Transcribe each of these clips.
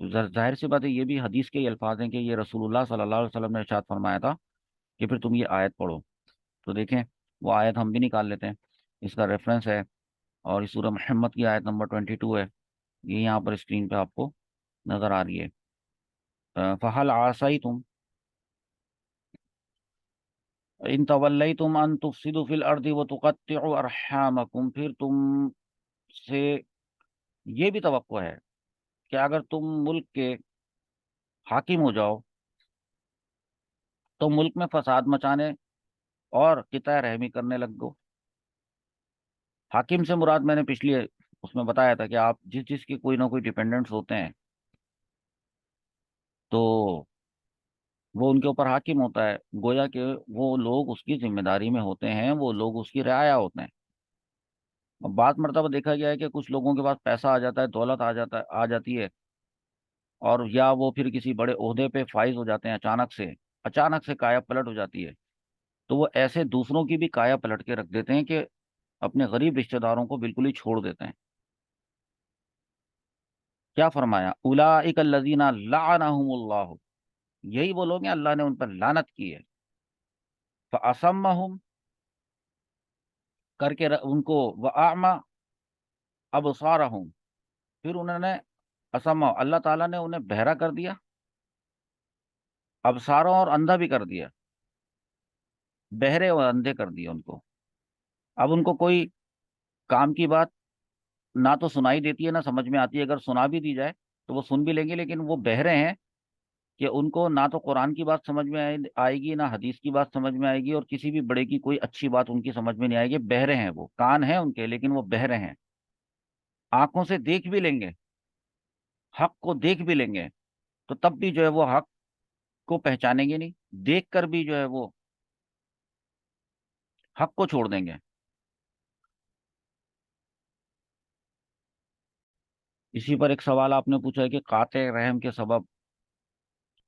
تو ظاہر سی بات ہے یہ بھی حدیث کے ہی الفاظ ہیں کہ یہ رسول اللہ صلی اللہ علیہ وسلم نے ارشاد فرمایا تھا کہ پھر تم یہ آیت پڑھو. تو دیکھیں وہ آیت ہم بھی نکال لیتے ہیں. اس کا ریفرنس ہے اور اس سورہ محمد کی آیت نمبر 22 ہے. یہ یہاں پر اسکرین پہ آپ کو نظر آ رہی ہے. فَهَلْ عَصَيْتُمْ إِن تَوَلَّيْتُمْ أَن تُفْسِدُوا فِي الْأَرْضِ وَتُقَطِّعُوا أَرْحَامَكُمْ. پھر تم سے یہ بھی توقع ہے کہ اگر تم ملک کے حاکم ہو جاؤ تو ملک میں فساد مچانے اور قطع رحمی کرنے لگ گو. حاکم سے مراد میں نے پچھلی اس میں بتایا تھا کہ آپ جس جس کی کوئی نہ کوئی ڈیپینڈنٹس ہوتے ہیں تو وہ ان کے اوپر حاکم ہوتا ہے. گویا کہ وہ لوگ اس کی ذمہ داری میں ہوتے ہیں، وہ لوگ اس کی رعایا ہوتے ہیں. اب بعض مرتبہ دیکھا گیا ہے کہ کچھ لوگوں کے پاس پیسہ آ جاتا ہے، دولت آ جاتی ہے، اور یا وہ پھر کسی بڑے عہدے پہ فائز ہو جاتے ہیں، اچانک سے کایا پلٹ ہو جاتی ہے. تو وہ ایسے دوسروں کی بھی کایا پلٹ کے رکھ دیتے ہیں کہ اپنے غریب رشتہ داروں کو بالکل ہی چھوڑ دیتے ہیں. کیا فرمایا؟ اولئک الذین لعنہم اللہ. یہی وہ لوگ ہیں اللہ نے ان پر لعنت کی ہے. فاصمہم، کر کے ان کو، واعمی ابصارہم، پھر انہوں نے اسما، اللہ تعالیٰ نے انہیں بہرا کر دیا، ابصاروں اور اندھا بھی کر دیا، بہرے اور اندھے کر دیا ان کو. اب ان کو کوئی کام کی بات نہ تو سنائی دیتی ہے نہ سمجھ میں آتی ہے. اگر سنا بھی دی جائے تو وہ سن بھی لیں گے، لیکن وہ بہرے ہیں کہ ان کو نہ تو قرآن کی بات سمجھ میں آئے گی، نہ حدیث کی بات سمجھ میں آئے گی، اور کسی بھی بڑے کی کوئی اچھی بات ان کی سمجھ میں نہیں آئے گی. بہرے ہیں وہ، کان ہیں ان کے لیکن وہ بہرے ہیں. آنکھوں سے دیکھ بھی لیں گے، حق کو دیکھ بھی لیں گے، تو تب بھی جو ہے وہ حق کو پہچانیں گے نہیں، دیکھ کر بھی جو ہے وہ حق کو چھوڑ دیں گے. اسی پر ایک سوال آپ نے پوچھا ہے کہ قاطع رحم کے سبب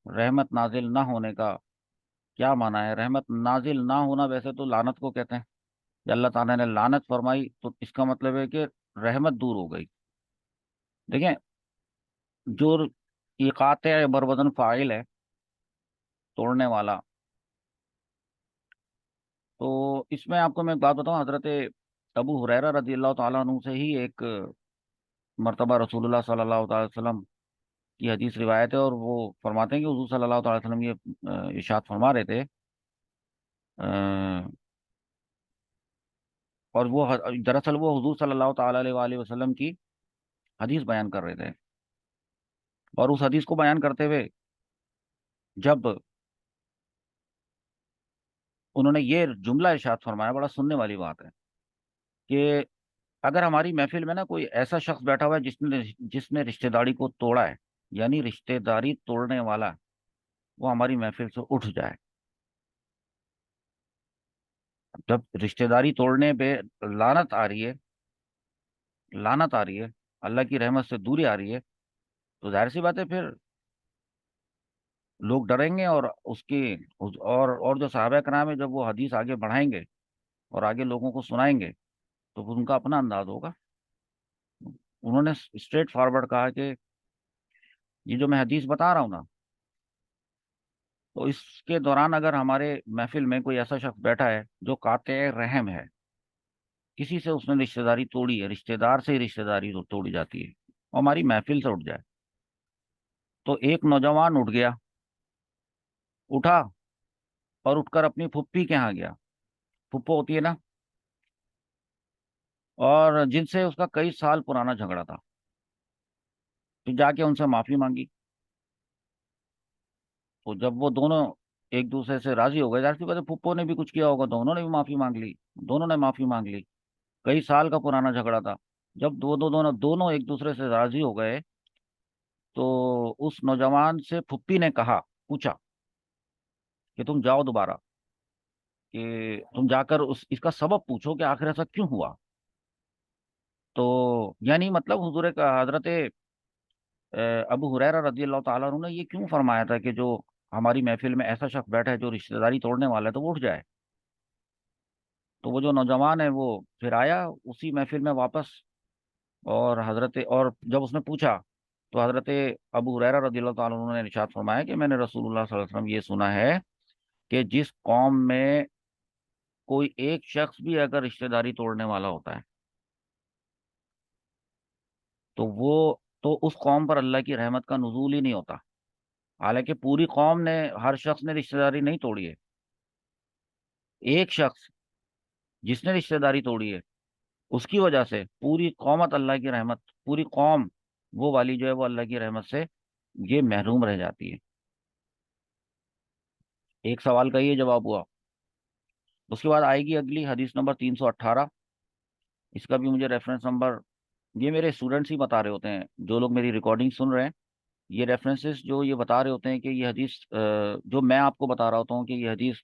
رحمت نازل نہ ہونے کا کیا معنی ہے؟ رحمت نازل نہ ہونا ویسے تو لعنت کو کہتے ہیں. کہ اللہ تعالیٰ نے لعنت فرمائی تو اس کا مطلب ہے کہ رحمت دور ہو گئی. دیکھیں، جو یہ قاطع بروزن فاعل ہے، توڑنے والا، تو اس میں آپ کو میں ایک بات بتاؤں. حضرت ابو ہریرہ رضی اللہ تعالیٰ عنہ سے ہی ایک مرتبہ رسول اللہ صلی اللہ تعالی وسلم کی حدیث روایت ہے، اور وہ فرماتے ہیں کہ حضور صلی اللہ تعالی وسلم یہ ارشاد فرما رہے تھے. اور وہ دراصل وہ حضور صلی اللہ تعالی علیہ وآلہ وسلم کی حدیث بیان کر رہے تھے. اور اس حدیث کو بیان کرتے ہوئے جب انہوں نے یہ جملہ ارشاد فرمایا، بڑا سننے والی بات ہے، کہ اگر ہماری محفل میں نا کوئی ایسا شخص بیٹھا ہوا ہے جس نے رشتہ داری کو توڑا ہے، یعنی رشتہ داری توڑنے والا، وہ ہماری محفل سے اٹھ جائے. جب رشتہ داری توڑنے پہ لعنت آ رہی ہے، لعنت آ رہی ہے، اللہ کی رحمت سے دوری آ رہی ہے، تو ظاہر سی بات ہے پھر لوگ ڈریں گے. اور اس کی اور جو صحابہ کرام ہے جب وہ حدیث آگے بڑھائیں گے اور آگے لوگوں کو سنائیں گے تو پھر ان کا اپنا انداز ہوگا. انہوں نے اسٹریٹ فارورڈ کہا کہ یہ جو میں حدیث بتا رہا ہوں نا، تو اس کے دوران اگر ہمارے محفل میں کوئی ایسا شخص بیٹھا ہے جو قاطع رحم ہے، کسی سے اس نے رشتہ داری توڑی ہے، رشتہ دار سے ہی رشتہ داری توڑی جاتی ہے، اور ہماری محفل سے اٹھ جائے. تو ایک نوجوان اٹھ گیا، اٹھا اور اٹھ کر اپنی پھپھی کے یہاں گیا. پھپھو ہوتی ہے نا، اور جن سے اس کا کئی سال پرانا جھگڑا تھا. پھر جا کے ان سے معافی مانگی. تو جب وہ دونوں ایک دوسرے سے راضی ہو گئے، ظاہر سی بات ہے پھپھو نے بھی کچھ کیا ہوگا تو انہوں نے بھی معافی مانگ لی. دونوں نے معافی مانگ لی. کئی سال کا پرانا جھگڑا تھا. جب دونوں ایک دوسرے سے راضی ہو گئے تو اس نوجوان سے پھپھی نے پوچھا کہ تم جاؤ دوبارہ، کہ تم جا کر اس کا سبب پوچھو کہ آخر ایسا کیوں ہوا. تو یعنی مطلب حضور کا حضرت ابو ہریرہ رضی اللہ تعالیٰ عنہ نے یہ کیوں فرمایا تھا کہ جو ہماری محفل میں ایسا شخص بیٹھا ہے جو رشتہ داری توڑنے والا ہے تو وہ اٹھ جائے. تو وہ جو نوجوان ہے وہ پھر آیا اسی محفل میں واپس، اور جب اس نے پوچھا تو حضرت ابو ہریرہ رضی اللہ تعالیٰ عنہ نے ارشاد فرمایا کہ میں نے رسول اللہ صلی اللہ علیہ وسلم یہ سنا ہے کہ جس قوم میں کوئی ایک شخص بھی اگر رشتہ داری توڑنے والا ہوتا ہے تو تو اس قوم پر اللہ کی رحمت کا نزول ہی نہیں ہوتا. حالانکہ پوری قوم نے، ہر شخص نے رشتہ داری نہیں توڑی ہے. ایک شخص جس نے رشتہ داری توڑی ہے اس کی وجہ سے پوری قومت اللہ کی رحمت، پوری قوم وہ والی جو ہے وہ اللہ کی رحمت سے یہ محروم رہ جاتی ہے. ایک سوال کا یہ جواب ہوا. اس کے بعد آئے گی اگلی حدیث نمبر 318. اس کا بھی مجھے ریفرنس نمبر، یہ میرے اسٹوڈنٹس ہی بتا رہے ہوتے ہیں، جو لوگ میری ریکارڈنگ سن رہے ہیں یہ ریفرنسز جو یہ بتا رہے ہوتے ہیں کہ یہ حدیث جو میں آپ کو بتا رہا ہوتا ہوں کہ یہ حدیث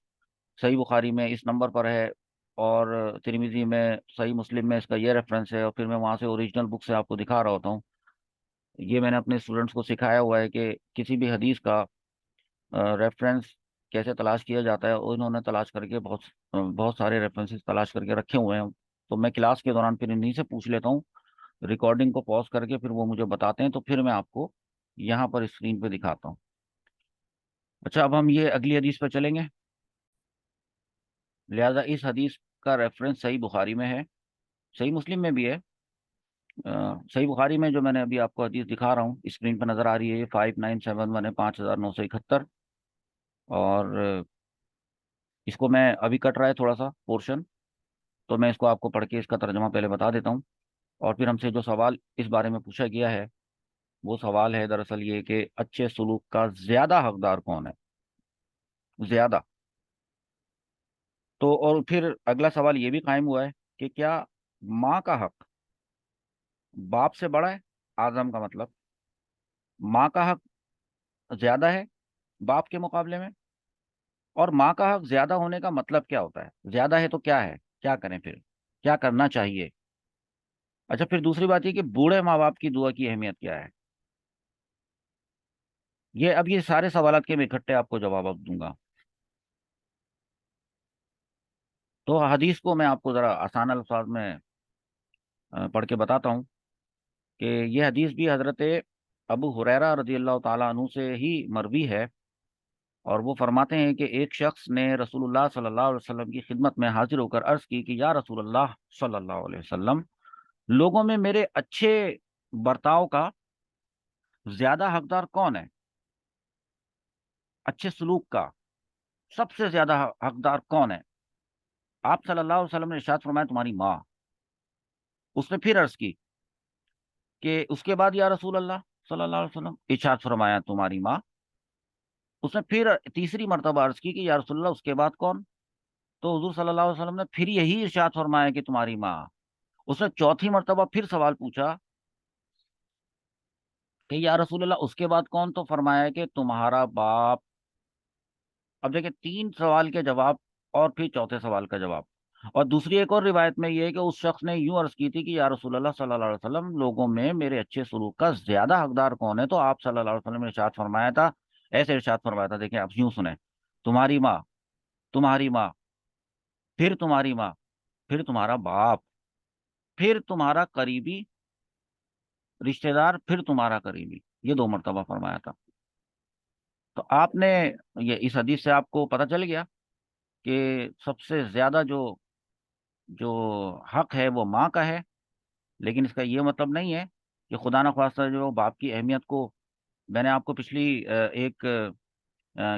صحیح بخاری میں اس نمبر پر ہے، اور ترمذی میں، صحیح مسلم میں اس کا یہ ریفرنس ہے، اور پھر میں وہاں سے اوریجنل بک سے آپ کو دکھا رہا ہوتا ہوں. یہ میں نے اپنے اسٹوڈنٹس کو سکھایا ہوا ہے کہ کسی بھی حدیث کا ریفرنس کیسے تلاش کیا جاتا ہے، اور انہوں نے تلاش کر کے بہت سارے ریفرنسز تلاش کر کے رکھے ہوئے ہیں. تو میں کلاس کے دوران پھر انہیں سے پوچھ لیتا ہوں، ریکارڈنگ کو پاز کر کے پھر وہ مجھے بتاتے ہیں، تو پھر میں آپ کو یہاں پر اسکرین پہ دکھاتا ہوں. اچھا، اب ہم یہ اگلی حدیث پہ چلیں گے. لہذا اس حدیث کا ریفرنس صحیح بخاری میں ہے، صحیح مسلم میں بھی ہے. صحیح بخاری میں جو میں نے ابھی آپ کو حدیث دکھا رہا ہوں اسکرین پہ نظر آ رہی ہے، یہ 5971 ہے، 5971. اور اس کو میں ابھی کٹ رہا ہے تھوڑا سا پورشن، تو میں اس کو آپ کو پڑھ کے اس کا ترجمہ پہلے بتا دیتا ہوں. اور پھر ہم سے جو سوال اس بارے میں پوچھا گیا ہے وہ سوال ہے دراصل یہ کہ اچھے سلوک کا زیادہ حقدار کون ہے. زیادہ. تو اور پھر اگلا سوال یہ بھی قائم ہوا ہے کہ کیا ماں کا حق باپ سے بڑا ہے؟ اعظم کا مطلب ماں کا حق زیادہ ہے باپ کے مقابلے میں. اور ماں کا حق زیادہ ہونے کا مطلب کیا ہوتا ہے؟ زیادہ ہے تو کیا ہے، کیا کریں پھر، کیا کرنا چاہیے. اچھا، پھر دوسری بات یہ کہ بوڑھے ماں باپ کی دعا کی اہمیت کیا ہے. اب یہ سارے سوالات کے میں اکٹھے آپ کو جواب اب دوں گا. تو حدیث کو میں آپ کو ذرا آسان الفاظ میں پڑھ کے بتاتا ہوں کہ یہ حدیث بھی حضرت ابو ہریرہ رضی اللہ تعالیٰ عنہ سے ہی مروی ہے. اور وہ فرماتے ہیں کہ ایک شخص نے رسول اللہ صلی اللہ علیہ وسلم کی خدمت میں حاضر ہو کر عرض کی کہ یا رسول اللہ صلی اللہ علیہ وسلم، لوگوں میں میرے اچھے برتاؤ کا زیادہ حقدار کون ہے؟ اچھے سلوک کا سب سے زیادہ حقدار کون ہے؟ آپ صلی اللہ علیہ وسلم نے ارشاد فرمایا تمہاری ماں. اس نے پھر عرض کی کہ اس کے بعد یا رسول اللہ صلی اللہ علیہ وسلم. ارشاد فرمایا تمہاری ماں. اس نے پھر تیسری مرتبہ عرض کی کہ یا رسول اللہ اس کے بعد کون؟ تو حضور صلی اللہ علیہ وسلم نے پھر یہی ارشاد فرمایا کہ تمہاری ماں. اس نے چوتھی مرتبہ پھر سوال پوچھا کہ یا رسول اللہ اس کے بعد کون؟ تو فرمایا کہ تمہارا باپ. اب دیکھیں، تین سوال کے جواب اور پھر چوتھے سوال کا جواب. اور دوسری ایک اور روایت میں یہ ہے کہ اس شخص نے یوں عرض کی تھی کہ یا رسول اللہ صلی اللہ علیہ وسلم، لوگوں میں میرے اچھے سلوک کا زیادہ حقدار کون ہے؟ تو آپ صلی اللہ علیہ وسلم نے ارشاد فرمایا تھا، ایسے ارشاد فرمایا تھا، دیکھیں آپ یوں سنیں، تمہاری ماں، تمہاری ماں، پھر تمہاری ماں، پھر تمہارا باپ، پھر تمہارا قریبی رشتہ دار، پھر تمہارا قریبی. یہ دو مرتبہ فرمایا تھا. تو آپ نے یہ اس حدیث سے آپ کو پتہ چل گیا کہ سب سے زیادہ جو جو حق ہے وہ ماں کا ہے. لیکن اس کا یہ مطلب نہیں ہے کہ خدا نخواستہ جو باپ کی اہمیت کو، میں نے آپ کو پچھلی ایک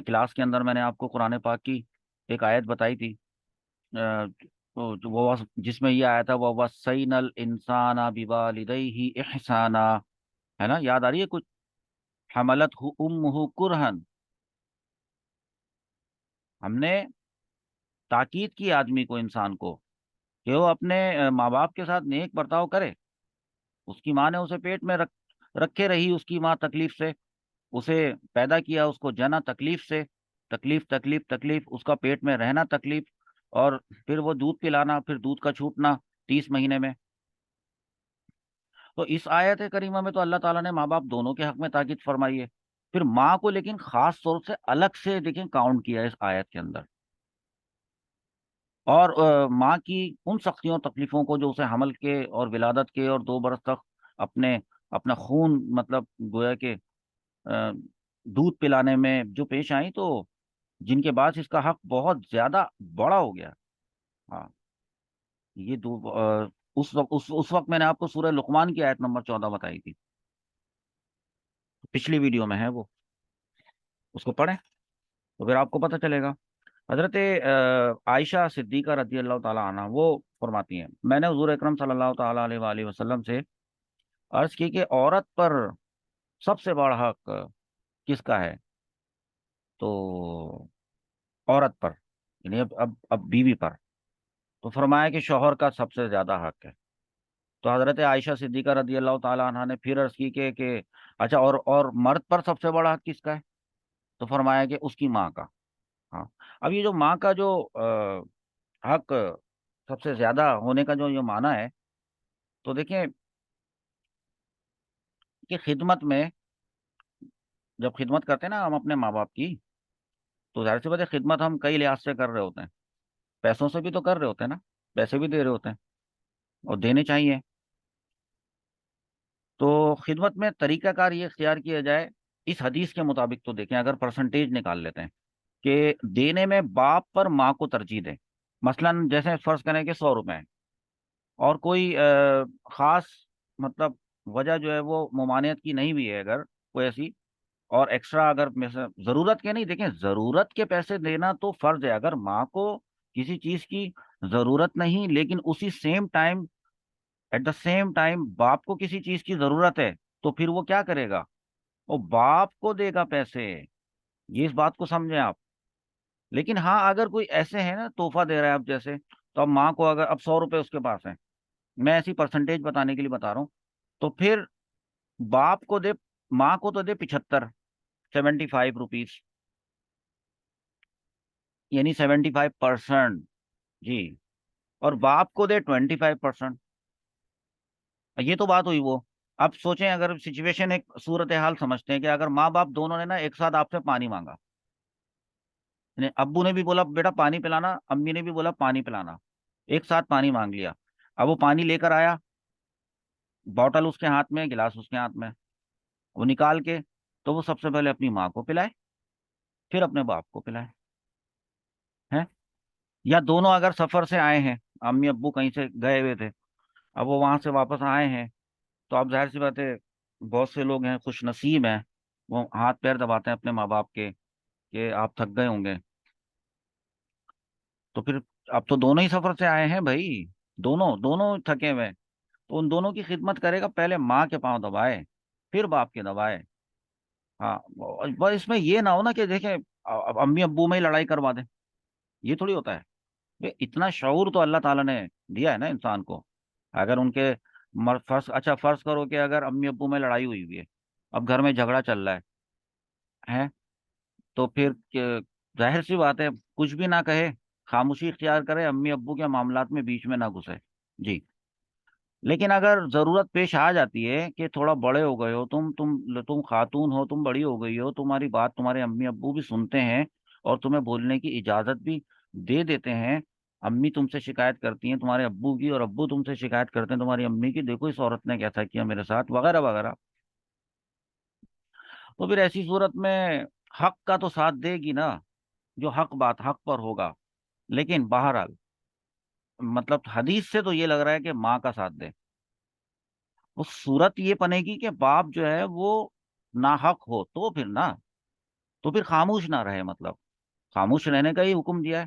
کلاس کے اندر میں نے آپ کو قرآن پاک کی ایک آیت بتائی تھی، جس میں یہ آیا تھا وَوَصَّيْنَا الْإِنسَانَ بِوَالِدَيْهِ إِحْسَانًا، ہے نا؟ یاد آ رہی ہے کچھ؟ حملتہ امہ کرہن. ہم نے تاکید کی آدمی کو، انسان کو، کہ وہ اپنے ماں باپ کے ساتھ نیک برتاؤ کرے. اس کی ماں نے اسے پیٹ میں رکھے رہی، اس کی ماں تکلیف سے اسے پیدا کیا، اس کو جنا تکلیف سے، تکلیف تکلیف تکلیف، اس کا پیٹ میں رہنا تکلیف، اور پھر وہ دودھ پلانا، پھر دودھ کا چھوٹنا 30 مہینے میں. تو اس آیت کریمہ میں تو اللہ تعالیٰ نے ماں باپ دونوں کے حق میں تاکید فرمائی ہے. پھر ماں کو لیکن خاص طور سے الگ سے دیکھیں کاؤنٹ کیا ہے اس آیت کے اندر. اور ماں کی ان سختیوں تکلیفوں کو جو اسے حمل کے اور ولادت کے اور 2 برس تک اپنے اپنا خون مطلب گویا کہ دودھ پلانے میں جو پیش آئیں، تو جن کے بعد اس کا حق بہت زیادہ بڑا ہو گیا۔ ہاں، یہ اس وقت میں نے آپ کو سورہ لقمان کی آیت نمبر 14 بتائی تھی، پچھلی ویڈیو میں ہے وہ، اس کو پڑھیں تو پھر آپ کو پتہ چلے گا۔ حضرت عائشہ صدیقہ رضی اللہ تعالی عنہ وہ فرماتی ہیں، میں نے حضور اکرم صلی اللہ تعالی علیہ وآلہ وسلم سے عرض کی کہ عورت پر سب سے بڑا حق کس کا ہے؟ تو عورت پر، یعنی اب بیوی پر، تو فرمایا کہ شوہر کا سب سے زیادہ حق ہے۔ تو حضرت عائشہ صدیقہ رضی اللہ تعالی عنہ نے پھر عرض کی کہ اچھا، اور مرد پر سب سے بڑا حق کس کا ہے؟ تو فرمایا کہ اس کی ماں کا۔ ہاں، اب یہ جو ماں کا جو حق سب سے زیادہ ہونے کا جو یہ معنی ہے، تو دیکھیں کہ خدمت میں جب خدمت کرتے ہیں نا ہم اپنے ماں باپ کی، تو ظاہر سی بات ہے خدمت ہم کئی لحاظ سے کر رہے ہوتے ہیں، پیسوں سے بھی تو کر رہے ہوتے ہیں نا، پیسے بھی دے رہے ہوتے ہیں اور دینے چاہیے۔ تو خدمت میں طریقہ کار یہ اختیار کیا جائے، اس حدیث کے مطابق تو دیکھیں اگر پرسنٹیج نکال لیتے ہیں کہ دینے میں باپ پر ماں کو ترجیح دیں، مثلا جیسے فرض کریں کہ 100 روپے ہیں، اور کوئی خاص مطلب وجہ جو ہے وہ ممانعت کی نہیں بھی ہے، اگر کوئی ایسی اور ایکسٹرا اگر ضرورت کے نہیں، دیکھیں ضرورت کے پیسے دینا تو فرض ہے، اگر ماں کو کسی چیز کی ضرورت نہیں لیکن اسی same time at the same time باپ کو کسی چیز کی ضرورت ہے، تو پھر وہ کیا کرے گا؟ وہ باپ کو دے گا پیسے، یہ اس بات کو سمجھیں آپ۔ لیکن ہاں اگر کوئی ایسے ہے نا تحفہ دے رہا ہے اب جیسے، تو اب ماں کو اگر اب 100 روپے اس کے پاس ہیں، میں ایسی پرسنٹیج بتانے کے لیے بتا رہا ہوں، تو پھر باپ کو دے، ماں کو تو دے 75، 75 روپیز، یعنی 75%، جی، اور باپ کو دے 25%۔ یہ تو بات ہوئی وہ۔ اب سوچیں اگر سچویشن ایک صورت حال سمجھتے ہیں کہ اگر ماں باپ دونوں نے نا ایک ساتھ آپ سے پانی مانگا، یعنی ابو نے بھی بولا بیٹا پانی پلانا، امی نے بھی بولا پانی پلانا، ایک ساتھ پانی مانگ لیا، اب وہ پانی لے کر آیا، بوتل اس کے ہاتھ میں، گلاس اس کے ہاتھ میں، وہ نکال کے تو وہ سب سے پہلے اپنی ماں کو پلائے، پھر اپنے باپ کو پلائے ہیں۔ یا دونوں اگر سفر سے آئے ہیں، امی ابو کہیں سے گئے ہوئے تھے، اب وہ وہاں سے واپس آئے ہیں، تو اب ظاہر سی بات ہے بہت سے لوگ ہیں خوش نصیب ہیں، وہ ہاتھ پیر دباتے ہیں اپنے ماں باپ کے کہ آپ تھک گئے ہوں گے، تو پھر اب تو دونوں ہی سفر سے آئے ہیں بھائی، دونوں دونوں تھکے ہوئے ہیں، تو ان دونوں کی خدمت کرے گا، پہلے ماں کے پاؤں دبائے پھر باپ کے دبائے۔ ہاں، بس اس میں یہ نہ ہو نا کہ دیکھیں اب امی ابو میں ہی لڑائی کروا دیں، یہ تھوڑی ہوتا ہے۔ اتنا شعور تو اللہ تعالیٰ نے دیا ہے نا انسان کو، اگر ان کے اچھا فرض کرو کہ اگر امی ابو میں لڑائی ہوئی ہوئی ہے، اب گھر میں جھگڑا چل رہا ہے، تو پھر ظاہر سی بات ہے کچھ بھی نہ کہے، خاموشی اختیار کرے، امی ابو کے معاملات میں بیچ میں نہ گھسے، جی۔ لیکن اگر ضرورت پیش آ جاتی ہے کہ تھوڑا بڑے ہو گئے ہو تم خاتون ہو، تم بڑی ہو گئی ہو، تمہاری بات تمہارے امی ابو بھی سنتے ہیں اور تمہیں بولنے کی اجازت بھی دے دیتے ہیں، امی تم سے شکایت کرتی ہیں تمہارے ابو کی، اور ابو تم سے شکایت کرتے ہیں تمہاری امی کی، دیکھو اس عورت نے کیسا کیا میرے ساتھ، وغیرہ وغیرہ، تو پھر ایسی صورت میں حق کا تو ساتھ دے گی نا، جو حق بات حق پر ہوگا، لیکن بہرحال مطلب حدیث سے تو یہ لگ رہا ہے کہ ماں کا ساتھ دے، وہ صورت یہ بنے گی کہ باپ جو ہے وہ ناحق ہو تو پھر نہ، تو پھر خاموش نہ رہے، مطلب خاموش رہنے کا ہی حکم دیا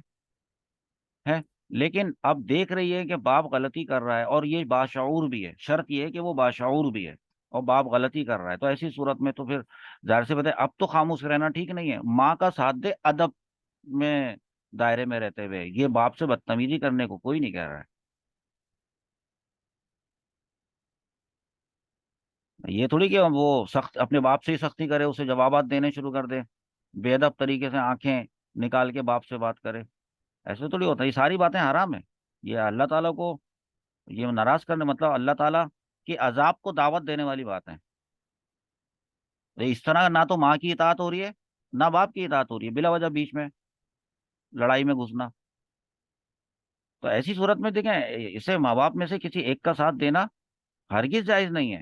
ہے۔ لیکن اب دیکھ رہی ہے کہ باپ غلطی کر رہا ہے، اور یہ باشعور بھی ہے، شرط یہ ہے کہ وہ باشعور بھی ہے اور باپ غلطی کر رہا ہے، تو ایسی صورت میں تو پھر ظاہر سے بتائے اب تو خاموش رہنا ٹھیک نہیں ہے، ماں کا ساتھ دے ادب میں، دائرے میں رہتے ہوئے، یہ باپ سے بدتمیزی کرنے کو کوئی نہیں کہہ رہا ہے، یہ تھوڑی کہ وہ سخت اپنے باپ سے ہی سختی کرے، اسے جوابات دینے شروع کر دے، بے ادب طریقے سے آنکھیں نکال کے باپ سے بات کرے، ایسے تھوڑی ہوتا ہے، یہ ساری باتیں حرام ہیں، یہ اللہ تعالیٰ کو یہ ناراض کرنے، مطلب اللہ تعالیٰ کی عذاب کو دعوت دینے والی بات ہے۔ اس طرح نہ تو ماں کی اطاعت ہو رہی ہے، نہ باپ کی اطاعت ہو رہی ہے، بلا وجہ بیچ میں لڑائی میں گھسنا، تو ایسی صورت میں دیکھیں اسے ماں باپ میں سے کسی ایک کا ساتھ دینا ہرگز جائز نہیں ہے،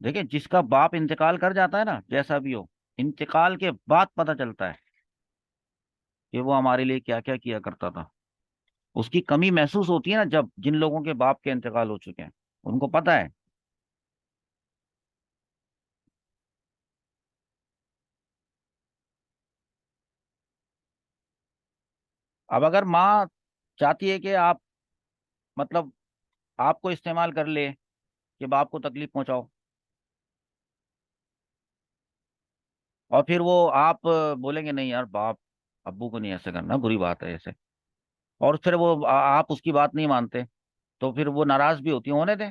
دیکھیں جس کا باپ انتقال کر جاتا ہے نا، جیسا بھی ہو، انتقال کے بعد پتہ چلتا ہے کہ وہ ہمارے لیے کیا کیا کیا کرتا تھا. اس کی کمی محسوس ہوتی ہے نا جب جن لوگوں کے باپ کے انتقال ہو چکے ہیں، ان کو پتہ ہے. اب اگر ماں چاہتی ہے کہ آپ، مطلب آپ کو استعمال کر لے کہ باپ کو تکلیف پہنچاؤ، اور پھر وہ آپ بولیں گے نہیں یار باپ، ابو کو نہیں ایسے کرنا، بری بات ہے ایسے، اور پھر وہ آپ اس کی بات نہیں مانتے، تو پھر وہ ناراض بھی ہوتی ہیں، ہونے دیں،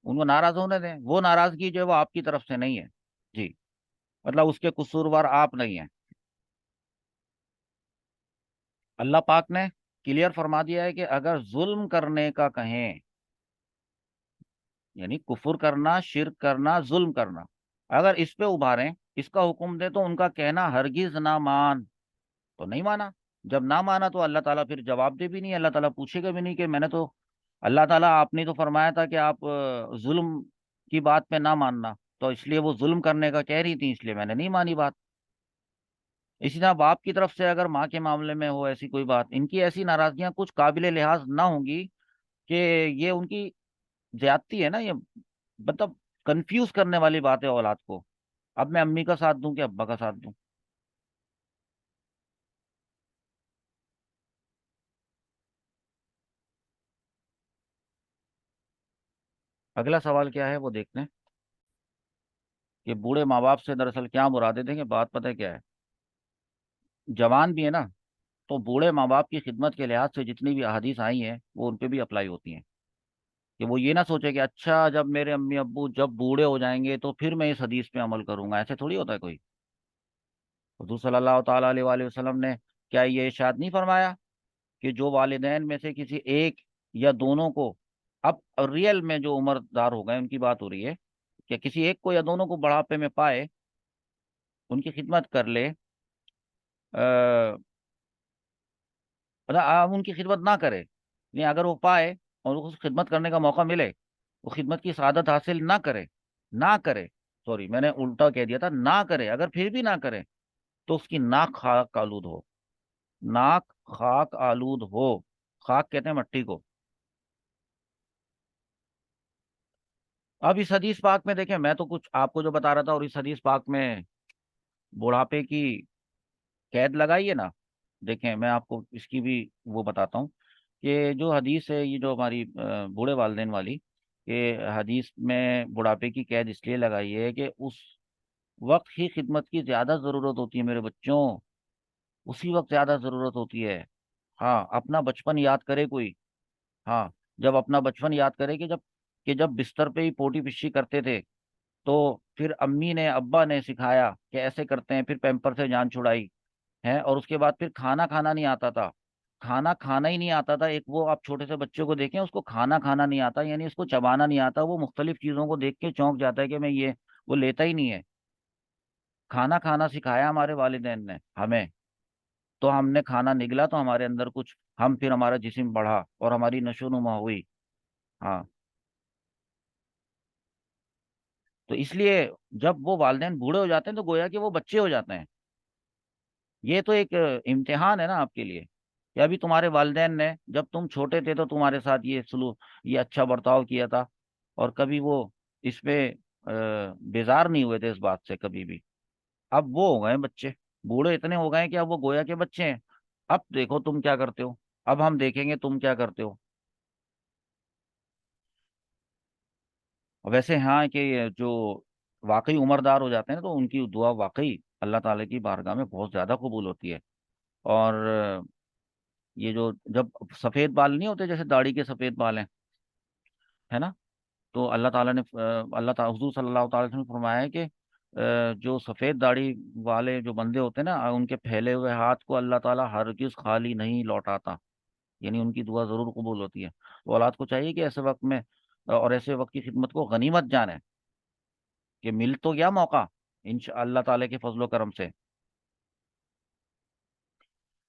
ان کو ناراض ہونے دیں. وہ ناراضگی جو ہے وہ آپ کی طرف سے نہیں ہے. جی. مطلب اس کے قصوروار آپ نہیں ہیں. اللہ پاک نے کلیئر فرما دیا ہے کہ اگر ظلم کرنے کا کہیں، یعنی کفر کرنا، شرک کرنا، ظلم کرنا، اگر اس پہ ابھاریں، اس کا حکم دے، تو ان کا کہنا ہرگز نہ مان. تو نہیں مانا. جب نہ مانا تو اللہ تعالیٰ پھر جواب دے بھی نہیں، اللہ تعالیٰ پوچھے گا بھی نہیں کہ میں نے تو، اللہ تعالیٰ آپ نے تو فرمایا تھا کہ آپ ظلم کی بات پہ نہ ماننا، تو اس لیے وہ ظلم کرنے کا کہہ رہی تھی، اس لیے میں نے نہیں مانی بات. اسی طرح باپ کی طرف سے اگر ماں کے معاملے میں ہو ایسی کوئی بات، ان کی ایسی ناراضگیاں کچھ قابل لحاظ نہ ہوں گی کہ یہ ان کی زیادتی ہے نا، یہ مطلب کنفیوز کرنے والی بات ہے اولاد کو. اب میں امی کا ساتھ دوں کہ ابا کا ساتھ دوں؟ اگلا سوال کیا ہے وہ دیکھتے ہیں کہ بوڑھے ماں باپ سے دراصل کیا مرادیں تھے. کہ بات پتہ ہے کیا ہے، جوان بھی ہے نا، تو بوڑھے ماں باپ کی خدمت کے لحاظ سے جتنی بھی احادیث آئی ہیں وہ ان پہ بھی اپلائی ہوتی ہیں. کہ وہ یہ نہ سوچے کہ اچھا جب میرے امی ابو جب بوڑھے ہو جائیں گے تو پھر میں اس حدیث پہ عمل کروں گا، ایسے تھوڑی ہوتا ہے کوئی. حضور صلی اللہ تعالیٰ علیہ وآلہ وسلم نے کیا یہ ارشاد نہیں فرمایا کہ جو والدین میں سے کسی ایک یا دونوں کو، اب ریئل میں جو عمر دار ہو گئے ان کی بات ہو رہی ہے، کہ کسی ایک کو یا دونوں کو بڑھاپے میں پائے، ان کی خدمت کر لے، مطلب آپ ان کی خدمت نہ کرے، یعنی اگر وہ پائے اور اس خدمت کرنے کا موقع ملے، وہ خدمت کی سعادت حاصل نہ کرے، سوری میں نے الٹا کہہ دیا تھا، نہ کرے، اگر پھر بھی نہ کرے تو اس کی ناک خاک آلود ہو. ناک خاک آلود ہو. خاک کہتے ہیں مٹی کو. اب اس حدیث پاک میں دیکھیں، میں تو کچھ آپ کو جو بتا رہا تھا، اور اس حدیث پاک میں بڑھاپے کی قید لگائی ہے نا. دیکھیں میں آپ کو اس کی بھی وہ بتاتا ہوں کہ جو حدیث ہے، یہ جو ہماری بوڑھے والدین والی، کہ حدیث میں بڑھاپے کی قید اس لیے لگائی ہے کہ اس وقت ہی خدمت کی زیادہ ضرورت ہوتی ہے میرے بچوں، اسی وقت زیادہ ضرورت ہوتی ہے. ہاں اپنا بچپن یاد کرے کوئی. ہاں جب اپنا بچپن یاد کرے کہ جب بستر پہ ہی پوٹی پشی کرتے تھے، تو پھر امی نے ابا نے سکھایا کہ ایسے کرتے ہیں، پھر پیمپر سے جان چھڑائی ہے، اور اس کے بعد پھر کھانا کھانا نہیں آتا تھا. کھانا کھانا ہی نہیں آتا تھا. ایک وہ آپ چھوٹے سے بچے کو دیکھیں، اس کو کھانا کھانا نہیں آتا، یعنی اس کو چبانا نہیں آتا، وہ مختلف چیزوں کو دیکھ کے چونک جاتا ہے کہ میں یہ، وہ لیتا ہی نہیں ہے. کھانا کھانا سکھایا ہمارے والدین نے ہمیں، تو ہم نے کھانا نگلا تو ہمارے اندر کچھ، ہم پھر ہمارا جسم بڑھا اور ہماری نشو نما ہوئی. ہاں. تو اس لیے جب وہ والدین بوڑھے ہو جاتے ہیں تو گویا کہ وہ بچے ہو جاتے ہیں. یہ تو ایک امتحان ہے نا آپ کے لیے، کہ ابھی تمہارے والدین نے جب تم چھوٹے تھے تو تمہارے ساتھ یہ سلوک، یہ اچھا برتاؤ کیا تھا، اور کبھی وہ اس پہ بیزار نہیں ہوئے تھے اس بات سے کبھی بھی. اب وہ ہو گئے بچے، بوڑھے اتنے ہو گئے ہیں کہ اب وہ گویا کے بچے ہیں. اب دیکھو تم کیا کرتے ہو، اب ہم دیکھیں گے تم کیا کرتے ہو. ویسے ہاں کہ یہ جو واقعی عمردار ہو جاتے ہیں تو ان کی دعا واقعی اللہ تعالیٰ کی بارگاہ میں بہت زیادہ قبول ہوتی ہے. اور یہ جو جب سفید بال نہیں ہوتے، جیسے داڑھی کے سفید بال ہیں، ہے نا، تو اللہ تعالیٰ نے اللہ تعالیٰ حضور صلی اللہ تعالی وسلم نے فرمایا ہے کہ جو سفید داڑھی والے جو بندے ہوتے ہیں نا، ان کے پھیلے ہوئے ہاتھ کو اللہ تعالیٰ ہرگز خالی نہیں لوٹاتا، یعنی ان کی دعا ضرور قبول ہوتی ہے. تو اولاد کو چاہیے کہ ایسے وقت میں اور ایسے وقت کی خدمت کو غنیمت جانے، کہ مل تو گیا موقع اللہ تعالیٰ کے فضل و کرم سے.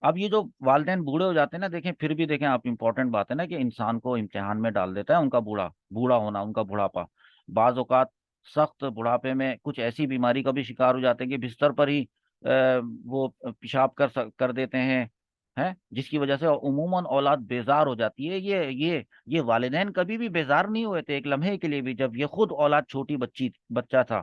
اب یہ جو والدین بوڑھے ہو جاتے ہیں نا، دیکھیں پھر بھی دیکھیں آپ، امپورٹنٹ بات ہے نا کہ انسان کو امتحان میں ڈال دیتا ہے ان کا بوڑھا بوڑھا ہونا، ان کا بڑھاپا. بعض اوقات سخت بڑھاپے میں کچھ ایسی بیماری کا بھی شکار ہو جاتے ہیں کہ بستر پر ہی وہ پیشاب کر دیتے ہیں جس کی وجہ سے عموماً اولاد بیزار ہو جاتی ہے۔ یہ والدین کبھی بھی بیزار نہیں ہوئے تھے ایک لمحے کے لیے بھی، جب یہ خود اولاد چھوٹی بچہ تھا۔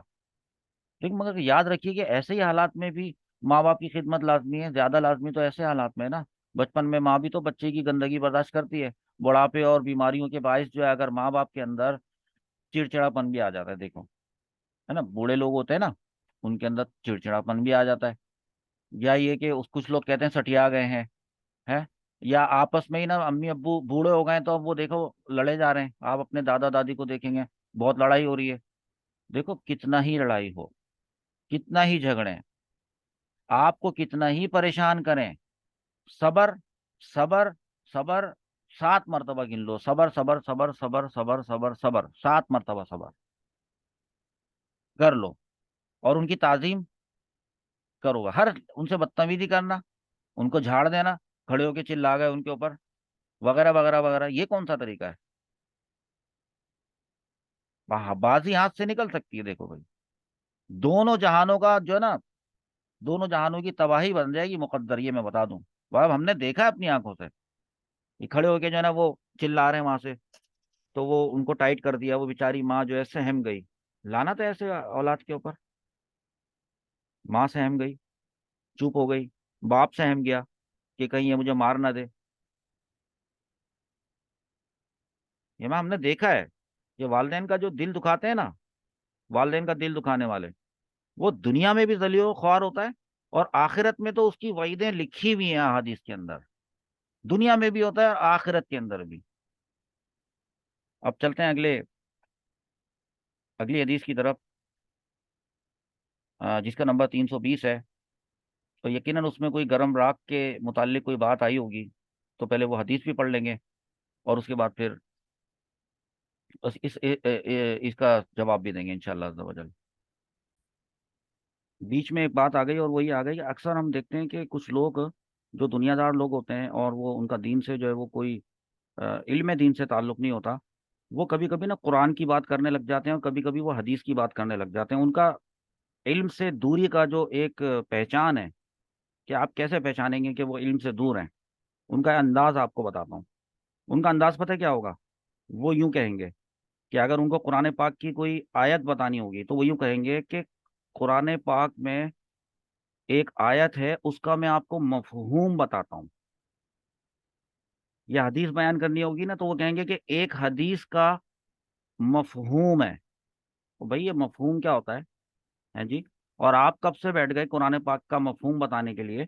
لیکن مگر یاد رکھیے کہ ایسے ہی حالات میں بھی ماں باپ کی خدمت لازمی ہے، زیادہ لازمی تو ایسے حالات میں ہے نا۔ بچپن میں ماں بھی تو بچے کی گندگی برداشت کرتی ہے، بڑھاپے اور بیماریوں کے باعث جو ہے اگر ماں باپ کے اندر چڑچڑاپن بھی آ جاتا ہے، دیکھو ہے نا، بوڑھے لوگ ہوتے ہیں نا، ان کے اندر چڑچڑاپن بھی آ جاتا ہے، یا یہ کہ کچھ لوگ کہتے ہیں سٹیا گئے ہیں، یا آپس میں ہی نا امی ابو بوڑھے ہو گئے ہیں تو اب وہ دیکھو لڑے جا رہے ہیں۔ آپ اپنے دادا دادی کو دیکھیں گے، بہت لڑائی ہو رہی ہے۔ دیکھو کتنا ہی لڑائی ہو، کتنا ہی جھگڑے، آپ کو کتنا ہی پریشان کریں، صبر صبر صبر، 7 مرتبہ گن لو، صبر صبر صبر صبر صبر صبر صبر، 7 مرتبہ صبر کر لو، اور ان کی تعظیم کرو، ہر ان سے بدتمیزی کرنا، ان کو جھاڑ دینا، کھڑے ہو کے چلا گئے ان کے اوپر، وغیرہ وغیرہ وغیرہ، یہ کون سا طریقہ ہے؟ بازی ہاتھ سے نکل سکتی ہے، دیکھو بھائی، دونوں جہانوں کا جو ہے نا، دونوں جہانوں کی تباہی بن جائے گی مقدر، یہ میں بتا دوں۔ وہ ہم نے دیکھا ہے اپنی آنکھوں سے، یہ کھڑے ہو کے جو ہے نا وہ چلا رہے ہیں وہاں سے، تو وہ ان کو ٹائٹ کر دیا، وہ بیچاری ماں جو ہے سہم گئی، لانا تو ایسے اولاد کے اوپر، ماں سہم گئی، چپ ہو گئی، باپ سہم گیا کہ کہیں یہ مجھے مار نہ دے۔ یہ میں ہم نے دیکھا ہے، یہ والدین کا جو دل دکھاتے ہیں نا، والدین کا دل دکھانے والے، وہ دنیا میں بھی ذلیل و خوار ہوتا ہے، اور آخرت میں تو اس کی وعیدیں لکھی ہوئی ہیں احادیث کے اندر، دنیا میں بھی ہوتا ہے اور آخرت کے اندر بھی۔ اب چلتے ہیں اگلی حدیث کی طرف، جس کا نمبر 320 ہے، تو یقیناً اس میں کوئی گرم راگ کے متعلق کوئی بات آئی ہوگی، تو پہلے وہ حدیث بھی پڑھ لیں گے، اور اس کے بعد پھر اس کا جواب بھی دیں گے انشاءاللہ عز و جل۔ بیچ میں ایک بات آ گئی، اور وہی آ گئی کہ اکثر ہم دیکھتے ہیں کہ کچھ لوگ جو دنیا دار لوگ ہوتے ہیں، اور وہ ان کا دین سے جو ہے وہ کوئی علم دین سے تعلق نہیں ہوتا، وہ کبھی کبھی نا قرآن کی بات کرنے لگ جاتے ہیں، اور کبھی کبھی وہ حدیث کی بات کرنے لگ جاتے ہیں۔ ان کا علم سے دوری کا جو ایک پہچان ہے، کہ آپ کیسے پہچانیں گے کہ وہ علم سے دور ہیں، ان کا انداز آپ کو بتاتا ہوں۔ ان کا انداز پتہ ہے کیا ہوگا؟ وہ یوں کہیں گے کہ اگر ان کو قرآن پاک کی کوئی آیت بتانی ہوگی تو وہ یوں کہیں گے کہ قرآن پاک میں ایک آیت ہے، اس کا میں آپ کو مفہوم بتاتا ہوں۔ یہ حدیث بیان کرنی ہوگی نا، تو وہ کہیں گے کہ ایک حدیث کا مفہوم ہے۔ تو بھئی یہ مفہوم کیا ہوتا ہے جی؟ اور آپ کب سے بیٹھ گئے قرآن پاک کا مفہوم بتانے کے لیے؟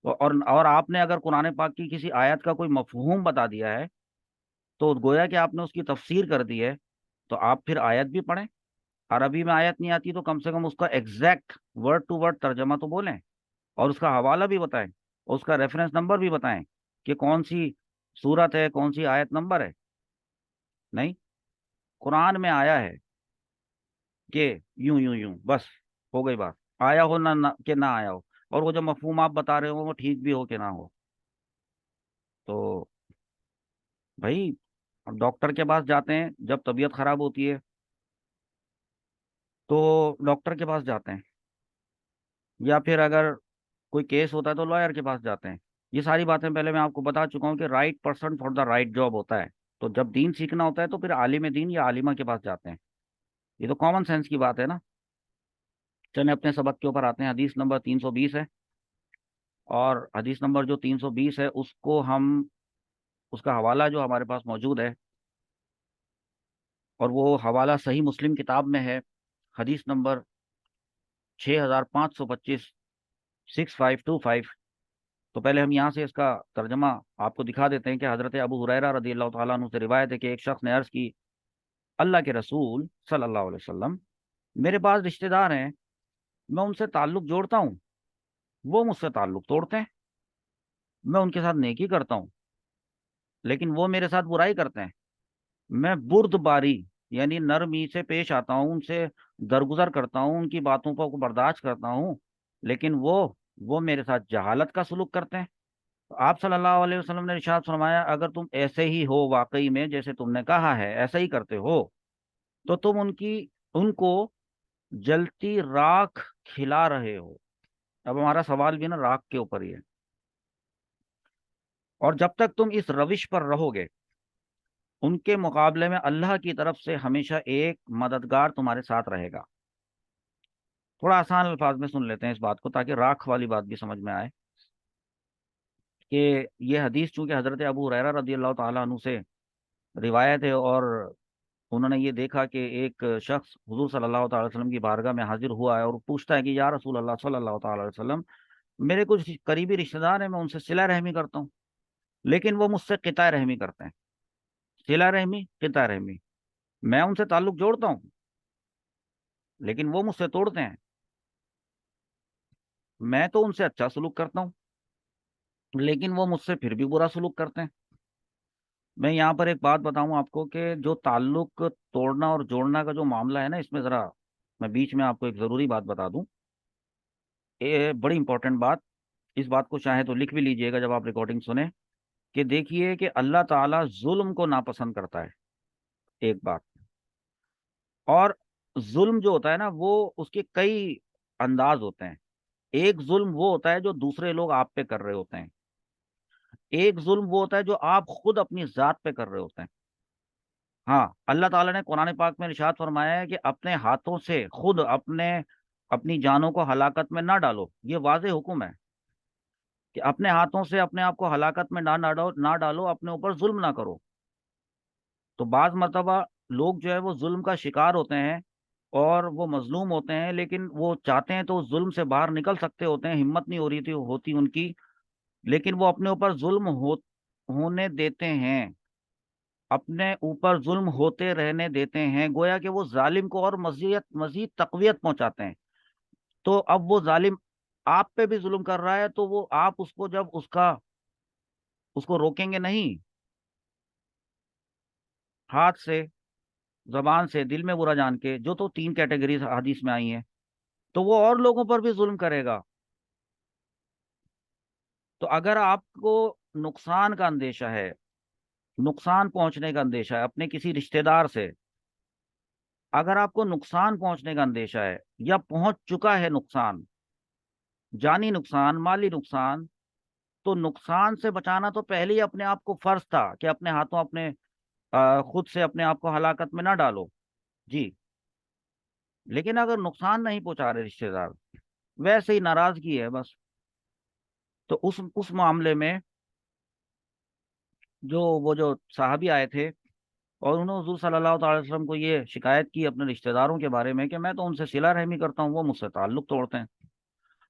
اور آپ نے اگر قرآن پاک کی کسی آیت کا کوئی مفہوم بتا دیا ہے، تو گویا کہ آپ نے اس کی تفسیر کر دی ہے، تو آپ پھر آیت بھی پڑھیں۔ عربی میں آیت نہیں آتی تو کم سے کم اس کا ایگزیکٹ ورڈ ٹو ورڈ ترجمہ تو بولیں، اور اس کا حوالہ بھی بتائیں، اور اس کا ریفرنس نمبر بھی بتائیں کہ کون سی صورت ہے، کون سی آیت نمبر ہے۔ نہیں، قرآن میں آیا ہے کہ یوں یوں یوں، بس ہو گئی بات، آیا ہو کہ نہ آیا ہو، اور وہ جو مفہوم آپ بتا رہے ہو وہ ٹھیک بھی ہو کہ نہ ہو۔ تو بھائی ڈاکٹر کے پاس جاتے ہیں جب طبیعت خراب ہوتی ہے، تو ڈاکٹر کے پاس جاتے ہیں، یا پھر اگر کوئی کیس ہوتا ہے تو لائر کے پاس جاتے ہیں۔ یہ ساری باتیں پہلے میں آپ کو بتا چکا ہوں کہ right person for the right job ہوتا ہے، تو جب دین سیکھنا ہوتا ہے تو پھر عالم دین یا عالمہ کے پاس جاتے ہیں، یہ تو کامن سینس کی بات ہے نا۔ چلیں اپنے سبق کے اوپر آتے ہیں، حدیث نمبر 320 ہے، اور حدیث نمبر جو 320 ہے اس کو ہم، اس کا حوالہ جو ہمارے پاس موجود ہے، اور وہ حوالہ صحیح مسلم کتاب میں ہے، حدیث نمبر 6525، 6525۔ تو پہلے ہم یہاں سے اس کا ترجمہ آپ کو دکھا دیتے ہیں کہ حضرت ابو ہریرہ رضی اللہ تعالیٰ عنہ سے روایت ہے کہ ایک شخص نے عرض کی، اللہ کے رسول صلی اللہ علیہ وسلم، میرے پاس رشتہ دار ہیں، میں ان سے تعلق جوڑتا ہوں، وہ مجھ سے تعلق توڑتے ہیں، میں ان کے ساتھ نیکی کرتا ہوں لیکن وہ میرے ساتھ برائی کرتے ہیں، میں برد باری یعنی نرمی سے پیش آتا ہوں، ان سے درگزر کرتا ہوں، ان کی باتوں کو برداشت کرتا ہوں، لیکن وہ میرے ساتھ جہالت کا سلوک کرتے ہیں۔ تو آپ صلی اللہ علیہ وسلم نے ارشاد فرمایا، اگر تم ایسے ہی ہو واقعی میں جیسے تم نے کہا ہے، ایسا ہی کرتے ہو، تو تم ان کو جلتی راکھ کھلا رہے ہو۔ اب ہمارا سوال بھی نا راکھ کے اوپر ہی ہے۔ اور جب تک تم اس روش پر رہو گے، ان کے مقابلے میں اللہ کی طرف سے ہمیشہ ایک مددگار تمہارے ساتھ رہے گا۔ تھوڑا آسان الفاظ میں سن لیتے ہیں اس بات کو تاکہ راکھ والی بات بھی سمجھ میں آئے، کہ یہ حدیث چونکہ حضرت ابو ہریرہ رضی اللہ تعالیٰ عنہ سے روایت ہے، اور انہوں نے یہ دیکھا کہ ایک شخص حضور صلی اللہ تعالی وسلم کی بارگاہ میں حاضر ہوا ہے اور پوچھتا ہے کہ یا رسول اللہ صلی اللہ تعالی وسلم، میرے کچھ قریبی رشتہ دار ہیں، میں ان سے صلہ رحمی کرتا ہوں، لیکن وہ مجھ سے قطع رحمی کرتے ہیں۔ صلہ رحمی، قطع رحمی، میں ان سے تعلق جوڑتا ہوں لیکن وہ مجھ سے توڑتے ہیں۔ میں تو ان سے اچھا سلوک کرتا ہوں لیکن وہ مجھ سے پھر بھی برا سلوک کرتے ہیں۔ میں یہاں پر ایک بات بتاؤں آپ کو کہ جو تعلق توڑنا اور جوڑنا کا جو معاملہ ہے نا، اس میں ذرا میں بیچ میں آپ کو ایک ضروری بات بتا دوں، یہ بڑی امپورٹنٹ بات، اس بات کو چاہے تو لکھ بھی لیجئے گا جب آپ ریکارڈنگ سنیں، کہ دیکھیے کہ اللہ تعالیٰ ظلم کو ناپسند کرتا ہے، ایک بات، اور ظلم جو ہوتا ہے نا وہ اس کے کئی انداز ہوتے ہیں۔ ایک ظلم وہ ہوتا ہے جو دوسرے لوگ آپ پہ کر رہے ہوتے ہیں، ایک ظلم وہ ہوتا ہے جو آپ خود اپنی ذات پہ کر رہے ہوتے ہیں۔ ہاں، اللہ تعالیٰ نے قرآن پاک میں ارشاد فرمایا ہے کہ اپنے ہاتھوں سے خود اپنی جانوں کو ہلاکت میں نہ ڈالو، یہ واضح حکم ہے کہ اپنے ہاتھوں سے اپنے آپ کو ہلاکت میں نہ ڈالو، اپنے اوپر ظلم نہ کرو۔ تو بعض مرتبہ لوگ جو ہے وہ ظلم کا شکار ہوتے ہیں اور وہ مظلوم ہوتے ہیں، لیکن وہ چاہتے ہیں تو اس ظلم سے باہر نکل سکتے ہوتے ہیں، ہمت نہیں ہوتی ان کی، لیکن وہ اپنے اوپر ہونے دیتے ہیں، اپنے اوپر ظلم ہوتے رہنے دیتے ہیں، گویا کہ وہ ظالم کو اور مزید تقویت پہنچاتے ہیں۔ تو اب وہ ظالم آپ پہ بھی ظلم کر رہا ہے، تو وہ آپ اس کو جب اس کو روکیں گے نہیں، ہاتھ سے، زبان سے، دل میں برا جان کے، جو تو 3 کیٹیگریز حدیث میں آئی ہیں، تو وہ اور لوگوں پر بھی ظلم کرے گا۔ تو اگر آپ کو نقصان کا اندیشہ ہے، نقصان پہنچنے کا اندیشہ ہے اپنے کسی رشتہ دار سے، اگر آپ کو نقصان پہنچنے کا اندیشہ ہے یا پہنچ چکا ہے نقصان، جانی نقصان، مالی نقصان، تو نقصان سے بچانا تو پہلے ہی اپنے آپ کو فرض تھا کہ اپنے ہاتھوں خود سے اپنے آپ کو ہلاکت میں نہ ڈالو جی۔ لیکن اگر نقصان نہیں پہنچا رہے رشتہ دار، ویسے ہی ناراضگی ہے بس، تو اس معاملے میں وہ جو صحابی آئے تھے اور انہوں نے حضور صلی اللہ تعالی وسلم کو یہ شکایت کی اپنے رشتہ داروں کے بارے میں کہ میں تو ان سے صلہ رحمی کرتا ہوں، وہ مجھ سے تعلق توڑتے ہیں،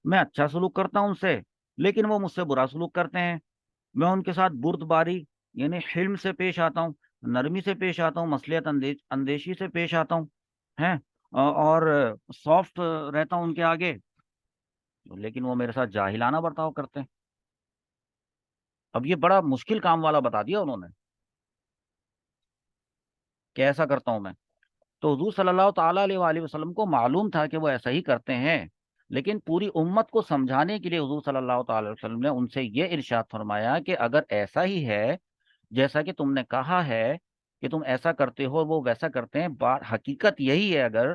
میں اچھا سلوک کرتا ہوں ان سے لیکن وہ مجھ سے برا سلوک کرتے ہیں، میں ان کے ساتھ بردباری یعنی حلم سے پیش آتا ہوں، نرمی سے پیش آتا ہوں، مصلحت اندیشی سے پیش آتا ہوں، ہیں، اور سافٹ رہتا ہوں ان کے آگے، لیکن وہ میرے ساتھ جاہلانہ برتاؤ کرتے ہیں۔ اب یہ بڑا مشکل کام والا بتا دیا انہوں نے کہ ایسا کرتا ہوں میں۔ تو حضور صلی اللہ تعالیٰ علیہ وآلہ وسلم کو معلوم تھا کہ وہ ایسا ہی کرتے ہیں، لیکن پوری امت کو سمجھانے کے لیے حضور صلی اللہ تعالی وسلم نے ان سے یہ ارشاد فرمایا کہ اگر ایسا ہی ہے جیسا کہ تم نے کہا ہے کہ تم ایسا کرتے ہو، وہ ویسا کرتے ہیں، حقیقت یہی ہے اگر،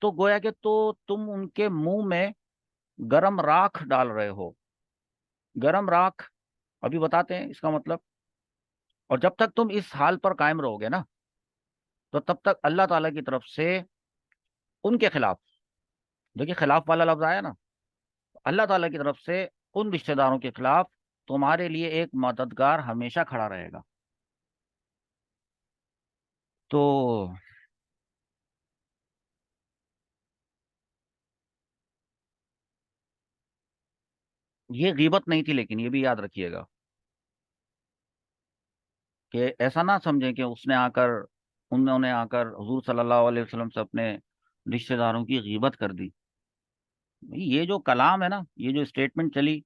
تو گویا کہ تم ان کے منہ میں گرم راکھ ڈال رہے ہو۔ گرم راکھ ابھی بتاتے ہیں اس کا مطلب، اور جب تک تم اس حال پر قائم رہو گے نا، تو تب تک اللہ تعالیٰ کی طرف سے ان کے خلاف، دیکھیے خلاف والا لفظ آیا نا، اللہ تعالیٰ کی طرف سے ان رشتہ داروں کے خلاف تمہارے لیے ایک مددگار ہمیشہ کھڑا رہے گا۔ تو یہ غیبت نہیں تھی، لیکن یہ بھی یاد رکھیے گا کہ ایسا نہ سمجھیں کہ انہوں نے آ کر حضور صلی اللہ علیہ وسلم سے اپنے رشتہ داروں کی غیبت کر دی۔ یہ جو کلام ہے نا، یہ جو اسٹیٹمنٹ چلی،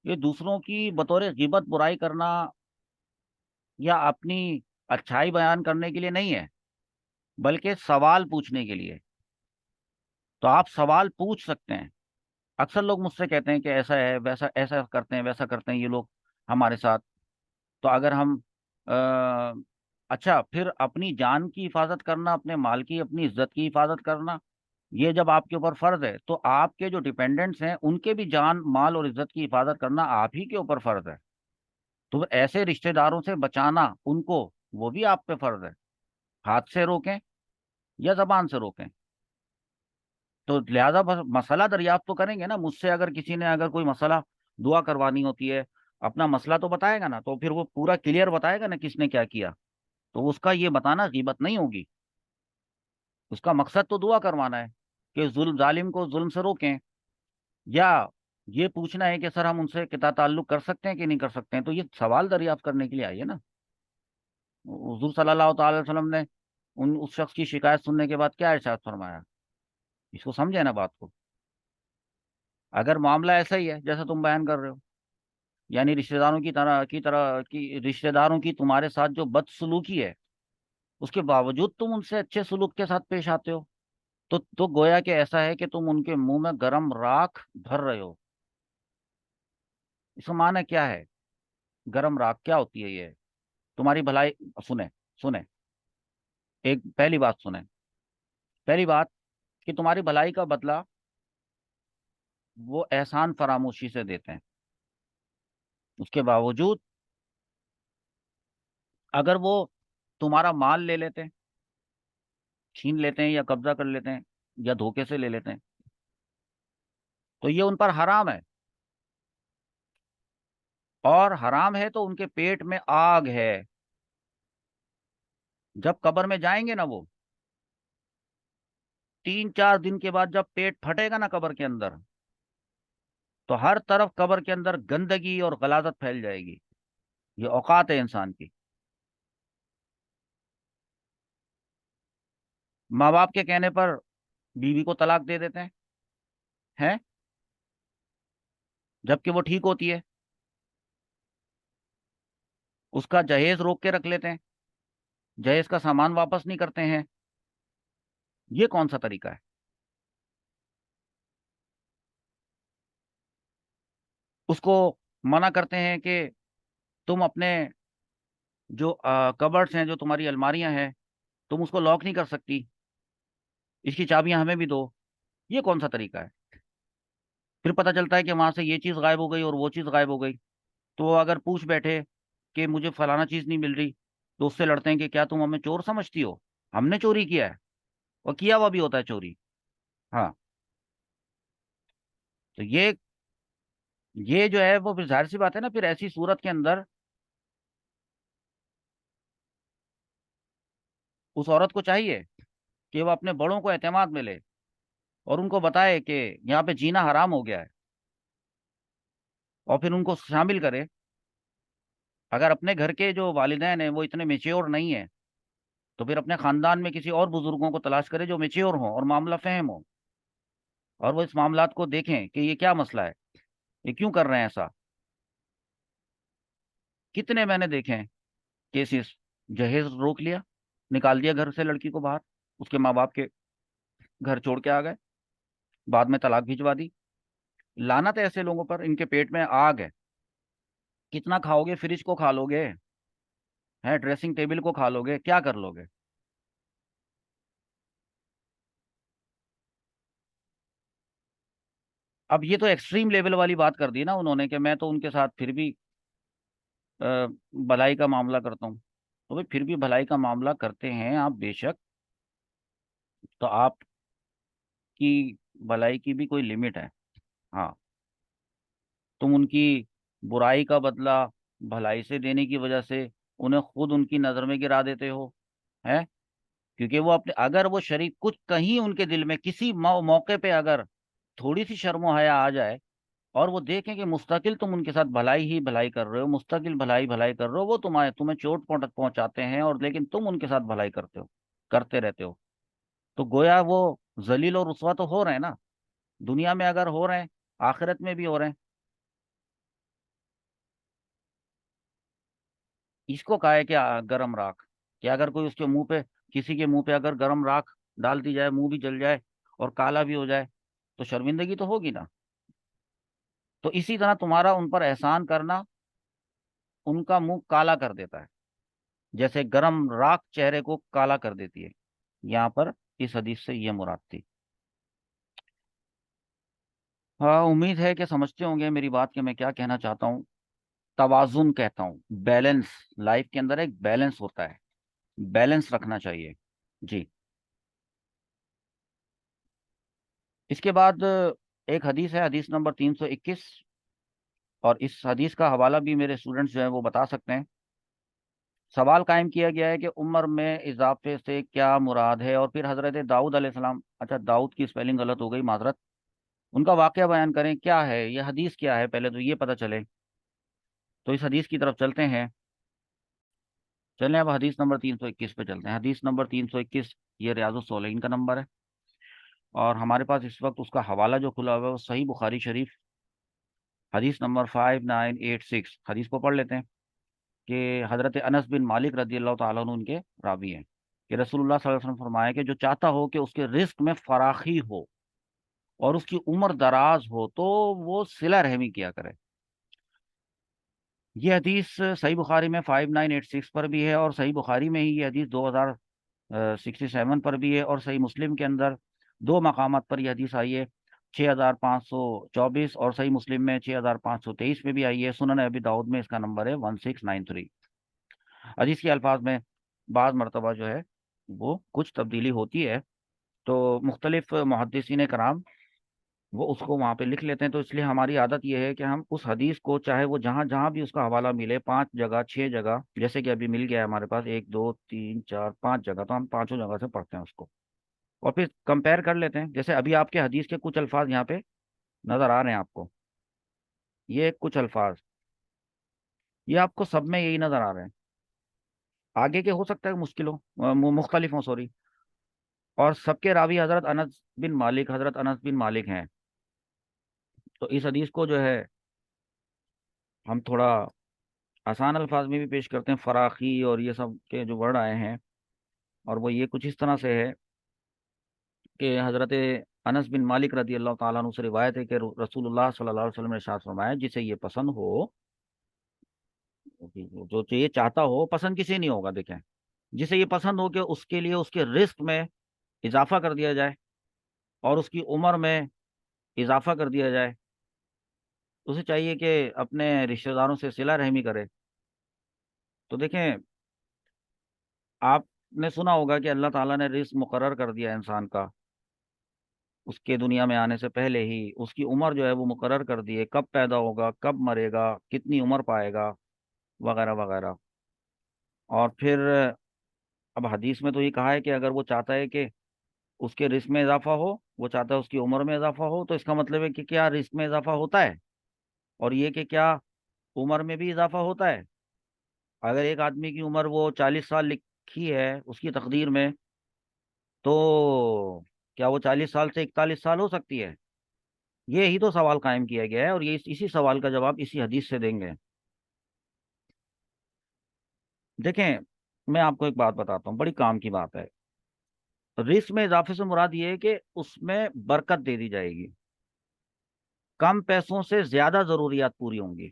یہ دوسروں کی بطور غیبت برائی کرنا یا اپنی اچھائی بیان کرنے کے لیے نہیں ہے، بلکہ سوال پوچھنے کے لیے۔ تو آپ سوال پوچھ سکتے ہیں۔ اکثر لوگ مجھ سے کہتے ہیں کہ ایسا ہے، ویسا، ایسا کرتے ہیں، ویسا کرتے ہیں یہ لوگ ہمارے ساتھ، تو اگر ہم اچھا، پھر اپنی جان کی حفاظت کرنا، اپنے مال کی، اپنی عزت کی حفاظت کرنا، یہ جب آپ کے اوپر فرض ہے تو آپ کے جو ڈیپینڈنٹس ہیں ان کے بھی جان مال اور عزت کی حفاظت کرنا آپ ہی کے اوپر فرض ہے. تو ایسے رشتہ داروں سے بچانا ان کو، وہ بھی آپ پہ فرض ہے. ہاتھ سے روکیں یا زبان سے روکیں. تو لہذا بس مسئلہ دریافت تو کریں گے نا مجھ سے. اگر کسی نے اگر کوئی مسئلہ دعا کروانی ہوتی ہے، اپنا مسئلہ تو بتائے گا نا، تو پھر وہ پورا کلیئر بتائے گا نا کس نے کیا کیا. تو اس کا یہ بتانا غیبت نہیں ہوگی. اس کا مقصد تو دعا کروانا ہے کہ ظالم کو ظلم سے روکیں. یا یہ پوچھنا ہے کہ سر ہم ان سے قطع تعلق کر سکتے ہیں کہ نہیں کر سکتے ہیں. تو یہ سوال دریافت کرنے کے لیے آئیے نا. حضور صلی اللہ تعالی علیہ وسلم نے اس شخص کی شکایت سننے کے بعد کیا ارشاد فرمایا؟ اس کو سمجھے نا بات کو. اگر معاملہ ایسا ہی ہے جیسا تم بیان کر رہے ہو، یعنی رشتہ داروں کی رشتہ داروں کی تمہارے ساتھ جو بدسلوکی ہے، اس کے باوجود تم ان سے اچھے سلوک کے ساتھ پیش آتے ہو، تو گویا کہ ایسا ہے کہ تم ان کے منہ میں گرم راکھ بھر رہے ہو. اس کا معنی کیا ہے؟ گرم راکھ کیا ہوتی ہے یہ؟ تمہاری بھلائی. سنیں سنیں، ایک پہلی بات سنیں. پہلی بات کہ تمہاری بھلائی کا بدلہ وہ احسان فراموشی سے دیتے ہیں. اس کے باوجود اگر وہ تمہارا مال لے لیتے ہیں، چھین لیتے ہیں یا قبضہ کر لیتے ہیں یا دھوکے سے لے لیتے ہیں، تو یہ ان پر حرام ہے. اور حرام ہے تو ان کے پیٹ میں آگ ہے. جب قبر میں جائیں گے نا وہ، 3 4 دن کے بعد جب پیٹ پھٹے گا نا قبر کے اندر، تو ہر طرف قبر کے اندر گندگی اور غلاظت پھیل جائے گی. یہ اوقات ہے انسان کی. ماں باپ کے کہنے پر بیوی کو طلاق دے دیتے ہیں جبکہ وہ ٹھیک ہوتی ہے. اس کا جہیز روک کے رکھ لیتے ہیں، جہیز کا سامان واپس نہیں کرتے ہیں. یہ کون سا طریقہ ہے؟ اس کو منع کرتے ہیں کہ تم اپنے جو کبرڈز ہیں، جو تمہاری الماریاں ہیں، تم اس کو لاک نہیں کر سکتی، اس کی چابیاں ہمیں بھی دو. یہ کون سا طریقہ ہے؟ پھر پتہ چلتا ہے کہ وہاں سے یہ چیز غائب ہو گئی اور وہ چیز غائب ہو گئی. تو وہ اگر پوچھ بیٹھے کہ مجھے فلانا چیز نہیں مل رہی، تو اس سے لڑتے ہیں کہ کیا تم ہمیں چور سمجھتی ہو؟ ہم نے چوری کیا ہے، اور کیا ہوا بھی ہوتا ہے چوری. ہاں. تو یہ جو ہے وہ پھر ظاہر سی بات ہے نا. پھر ایسی صورت کے اندر اس عورت کو چاہیے کہ وہ اپنے بڑوں کو اعتماد میں لے اور ان کو بتائے کہ یہاں پہ جینا حرام ہو گیا ہے، اور پھر ان کو شامل کرے. اگر اپنے گھر کے جو والدین ہیں وہ اتنے میچیور نہیں ہیں، تو پھر اپنے خاندان میں کسی اور بزرگوں کو تلاش کرے جو میچیور ہوں اور معاملہ فہم ہو، اور وہ اس معاملات کو دیکھیں کہ یہ کیا مسئلہ ہے، یہ کیوں کر رہے ہیں ایسا. کتنے میں نے دیکھے ہیں کیسز. جہیز روک لیا، نکال دیا گھر سے لڑکی کو باہر، اس کے ماں باپ کے گھر چھوڑ کے آ گئے، بعد میں طلاق بھجوا دی. لعنت ہے ایسے لوگوں پر. ان کے پیٹ میں آگ ہے. کتنا کھاؤ گے؟ فریج کو کھا لو گے؟ ہے ڈریسنگ ٹیبل کو کھا لو گے؟ کیا کر لو گے؟ اب یہ تو ایکسٹریم لیول والی بات کر دی نا انہوں نے کہ میں تو ان کے ساتھ پھر بھی بھلائی کا معاملہ کرتا ہوں. تو بھائی پھر بھی بھلائی کا معاملہ کرتے ہیں آپ بے شک، تو آپ کی بھلائی کی بھی کوئی لمٹ ہے. ہاں. تم ان کی برائی کا بدلہ بھلائی سے دینے کی وجہ سے انہیں خود ان کی نظر میں گرا دیتے ہو. ہے کیونکہ وہ اپنے، اگر وہ شریک کچھ کہیں ان کے دل میں کسی موقع پہ اگر تھوڑی سی شرم و حیا آ جائے، اور وہ دیکھیں کہ مستقل تم ان کے ساتھ بھلائی ہی بھلائی کر رہے ہو، مستقل بھلائی بھلائی کر رہے ہو، وہ تمہیں چوٹ پہنچاتے ہیں، اور لیکن تم ان کے ساتھ بھلائی کرتے ہو، کرتے رہتے ہو، تو گویا وہ ذلیل اور رسوا تو ہو رہے ہیں نا. دنیا میں اگر ہو رہے ہیں، آخرت میں بھی ہو رہے ہیں. اس کو کہا ہے کہ گرم راکھ. کہ اگر کوئی اس کے منہ پہ، کسی کے منہ پہ اگر گرم راکھ ڈال دی جائے، منہ بھی جل جائے اور کالا بھی ہو جائے، تو شرمندگی تو ہوگی نا. تو اسی طرح تمہارا ان پر احسان کرنا ان کا منہ کالا کر دیتا ہے. جیسے گرم راکھ چہرے کو کالا کر دیتی ہے، یہاں پر اس حدیث سے یہ مراد تھی۔ ہاں، امید ہے کہ سمجھتے ہوں گے میری بات کہ میں کیا کہنا چاہتا ہوں۔ توازن کہتا ہوں، بیلنس، لائف کے اندر ایک بیلنس ہوتا ہے، بیلنس رکھنا چاہیے۔ جی، اس کے بعد ایک حدیث ہے، حدیث نمبر 321، اور اس حدیث کا حوالہ بھی میرے اسٹوڈنٹس جو ہیں وہ بتا سکتے ہیں۔ سوال قائم کیا گیا ہے کہ عمر میں اضافے سے کیا مراد ہے، اور پھر حضرت داؤد علیہ السلام، اچھا داؤد کی اسپیلنگ غلط ہو گئی، معذرت، ان کا واقعہ بیان کریں، کیا ہے یہ حدیث، کیا ہے پہلے تو یہ پتہ چلے، تو اس حدیث کی طرف چلتے ہیں۔ چلیں اب حدیث نمبر 321 پہ چلتے ہیں۔ حدیث نمبر 321 یہ ریاض الصالحین کا نمبر ہے، اور ہمارے پاس اس وقت اس کا حوالہ جو کھلا ہوا ہے وہ صحیح بخاری شریف، حدیث نمبر 5986، حدیث کو پڑھ لیتے ہیں کہ حضرت انس بن مالک رضی اللہ تعالیٰ عنہ ان کے راوی ہیں کہ رسول اللہ صلی اللہ علیہ وسلم فرمایا کہ جو چاہتا ہو کہ اس کے رزق میں فراخی ہو اور اس کی عمر دراز ہو تو وہ صلہ رحمی کیا کرے۔ یہ حدیث صحیح بخاری میں 5986 پر بھی ہے، اور صحیح بخاری میں ہی یہ حدیث 2067 پر بھی ہے، اور صحیح مسلم کے اندر دو مقامات پر یہ حدیث آئی ہے، 6524 اور صحیح مسلم میں 6523 میں بھی آئی ہے، سنن ابی داؤد میں اس کا نمبر ہے 1693۔ حدیث کے الفاظ میں بعض مرتبہ جو ہے وہ کچھ تبدیلی ہوتی ہے، تو مختلف محدثین کرام وہ اس کو وہاں پہ لکھ لیتے ہیں، تو اس لیے ہماری عادت یہ ہے کہ ہم اس حدیث کو چاہے وہ جہاں جہاں بھی اس کا حوالہ ملے، 5 جگہ 6 جگہ، جیسے کہ ابھی مل گیا ہے ہمارے پاس 1 2 3 4 5 جگہ، تو ہم پانچوں جگہ سے پڑھتے ہیں اس کو، اور پھر کمپیئر کر لیتے ہیں۔ جیسے ابھی آپ کے حدیث کے کچھ الفاظ یہاں پہ نظر آ رہے ہیں آپ کو، یہ کچھ الفاظ، یہ آپ کو سب میں یہی نظر آ رہے ہیں، آگے کے ہو سکتا ہے مشکل ہو، مختلف ہوں، سوری، اور سب کے راوی حضرت انس بن مالک، حضرت انس بن مالک ہیں۔ تو اس حدیث کو جو ہے ہم تھوڑا آسان الفاظ میں بھی پیش کرتے ہیں، فراخی اور یہ سب کے جو ورڈ آئے ہیں، اور وہ یہ کچھ اس طرح سے ہے کہ حضرت انس بن مالک رضی اللہ تعالیٰ عنہ سے روایت ہے کہ رسول اللہ صلی اللہ علیہ وسلم نے ارشاد فرمایا، جسے یہ پسند ہو، جو یہ چاہتا ہو، پسند کسی نہیں ہوگا، دیکھیں، جسے یہ پسند ہو کہ اس کے لیے اس کے رزق میں اضافہ کر دیا جائے اور اس کی عمر میں اضافہ کر دیا جائے، اسے چاہیے کہ اپنے رشتہ داروں سے صلہ رحمی کرے۔ تو دیکھیں، آپ نے سنا ہوگا کہ اللہ تعالیٰ نے رزق مقرر کر دیا انسان کا، اس کے دنیا میں آنے سے پہلے ہی اس کی عمر جو ہے وہ مقرر کر دی ہے، کب پیدا ہوگا، کب مرے گا، کتنی عمر پائے گا، وغیرہ وغیرہ۔ اور پھر اب حدیث میں تو یہ کہا ہے کہ اگر وہ چاہتا ہے کہ اس کے رزق میں اضافہ ہو، وہ چاہتا ہے اس کی عمر میں اضافہ ہو، تو اس کا مطلب ہے کہ کیا رزق میں اضافہ ہوتا ہے، اور یہ کہ کیا عمر میں بھی اضافہ ہوتا ہے۔ اگر ایک آدمی کی عمر وہ 40 سال لکھی ہے اس کی تقدیر میں، تو کیا وہ 40 سال سے 41 سال ہو سکتی ہے؟ یہی تو سوال قائم کیا گیا ہے، اور یہ اسی سوال کا جواب اسی حدیث سے دیں گے۔ دیکھیں، میں آپ کو ایک بات بتاتا ہوں، بڑی کام کی بات ہے۔ رزق میں اضافے سے مراد یہ ہے کہ اس میں برکت دے دی جائے گی، کم پیسوں سے زیادہ ضروریات پوری ہوں گی،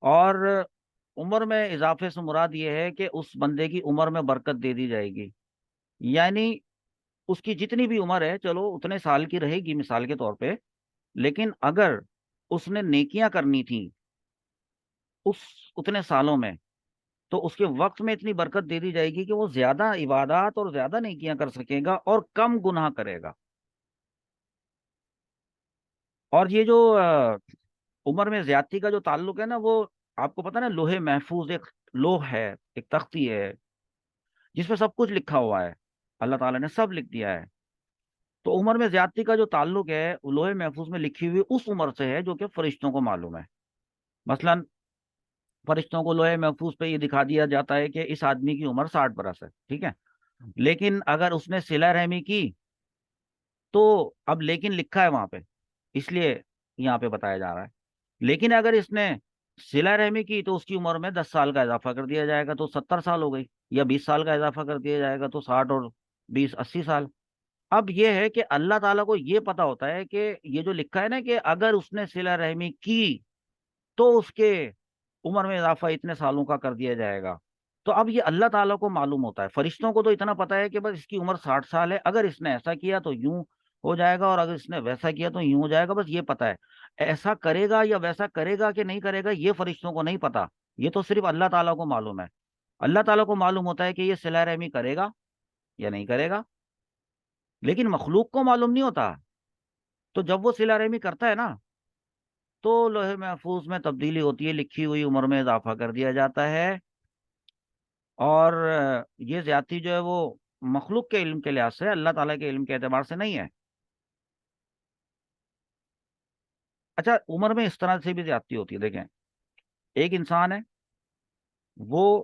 اور عمر میں اضافے سے مراد یہ ہے کہ اس بندے کی عمر میں برکت دے دی جائے گی، یعنی اس کی جتنی بھی عمر ہے، چلو اتنے سال کی رہے گی مثال کے طور پہ، لیکن اگر اس نے نیکیاں کرنی تھیں اس اتنے سالوں میں، تو اس کے وقت میں اتنی برکت دے دی جائے گی کہ وہ زیادہ عبادات اور زیادہ نیکیاں کر سکے گا اور کم گناہ کرے گا۔ اور یہ جو عمر میں زیادتی کا جو تعلق ہے نا، وہ آپ کو پتا نا، لوہے محفوظ ایک لوح ہے، ایک تختی ہے جس میں سب کچھ لکھا ہوا ہے، اللہ تعالیٰ نے سب لکھ دیا ہے۔ تو عمر میں زیادتی کا جو تعلق ہے وہ لوہے محفوظ میں لکھی ہوئی اس عمر سے ہے جو کہ فرشتوں کو معلوم ہے۔ مثلا فرشتوں کو لوہے محفوظ پہ یہ دکھا دیا جاتا ہے کہ اس آدمی کی عمر 60 برس ہے، ٹھیک ہے، لیکن اگر اس نے صلہ رحمی کی تو اب لیکن لکھا ہے وہاں پہ، اس لیے یہاں پہ بتایا جا رہا ہے، لیکن اگر اس نے صلہ رحمی کی تو اس کی عمر میں 10 سال کا اضافہ کر دیا جائے گا، تو 70 سال ہو گئی، یا 20 سال کا اضافہ کر دیا جائے گا تو 60 اور 20 80 سال۔ اب یہ ہے کہ اللہ تعالیٰ کو یہ پتا ہوتا ہے کہ یہ جو لکھا ہے نا کہ اگر اس نے صلہ رحمی کی تو اس کے عمر میں اضافہ اتنے سالوں کا کر دیا جائے گا۔ تو اب یہ اللہ تعالیٰ کو معلوم ہوتا ہے، فرشتوں کو تو اتنا پتا ہے کہ بس اس کی عمر 60 سال ہے، اگر اس نے ایسا کیا تو یوں ہو جائے گا، اور اگر اس نے ویسا کیا تو یوں ہو جائے گا، بس یہ پتا ہے۔ ایسا کرے گا یا ویسا کرے گا کہ نہیں کرے گا، یہ فرشتوں کو نہیں پتا، یہ تو صرف اللہ تعالیٰ کو معلوم ہے۔ اللہ تعالیٰ کو معلوم ہوتا ہے کہ یہ صلہ رحمی کرے گا یا نہیں کرے گا، لیکن مخلوق کو معلوم نہیں ہوتا۔ تو جب وہ صلہ رحمی کرتا ہے نا، تو لوح محفوظ میں تبدیلی ہوتی ہے، لکھی ہوئی عمر میں اضافہ کر دیا جاتا ہے، اور یہ زیادتی جو ہے وہ مخلوق کے علم کے لحاظ سے، اللہ تعالیٰ کے علم کے اعتبار سے نہیں ہے۔ اچھا، عمر میں اس طرح سے بھی زیادتی ہوتی ہے، دیکھیں ایک انسان ہے، وہ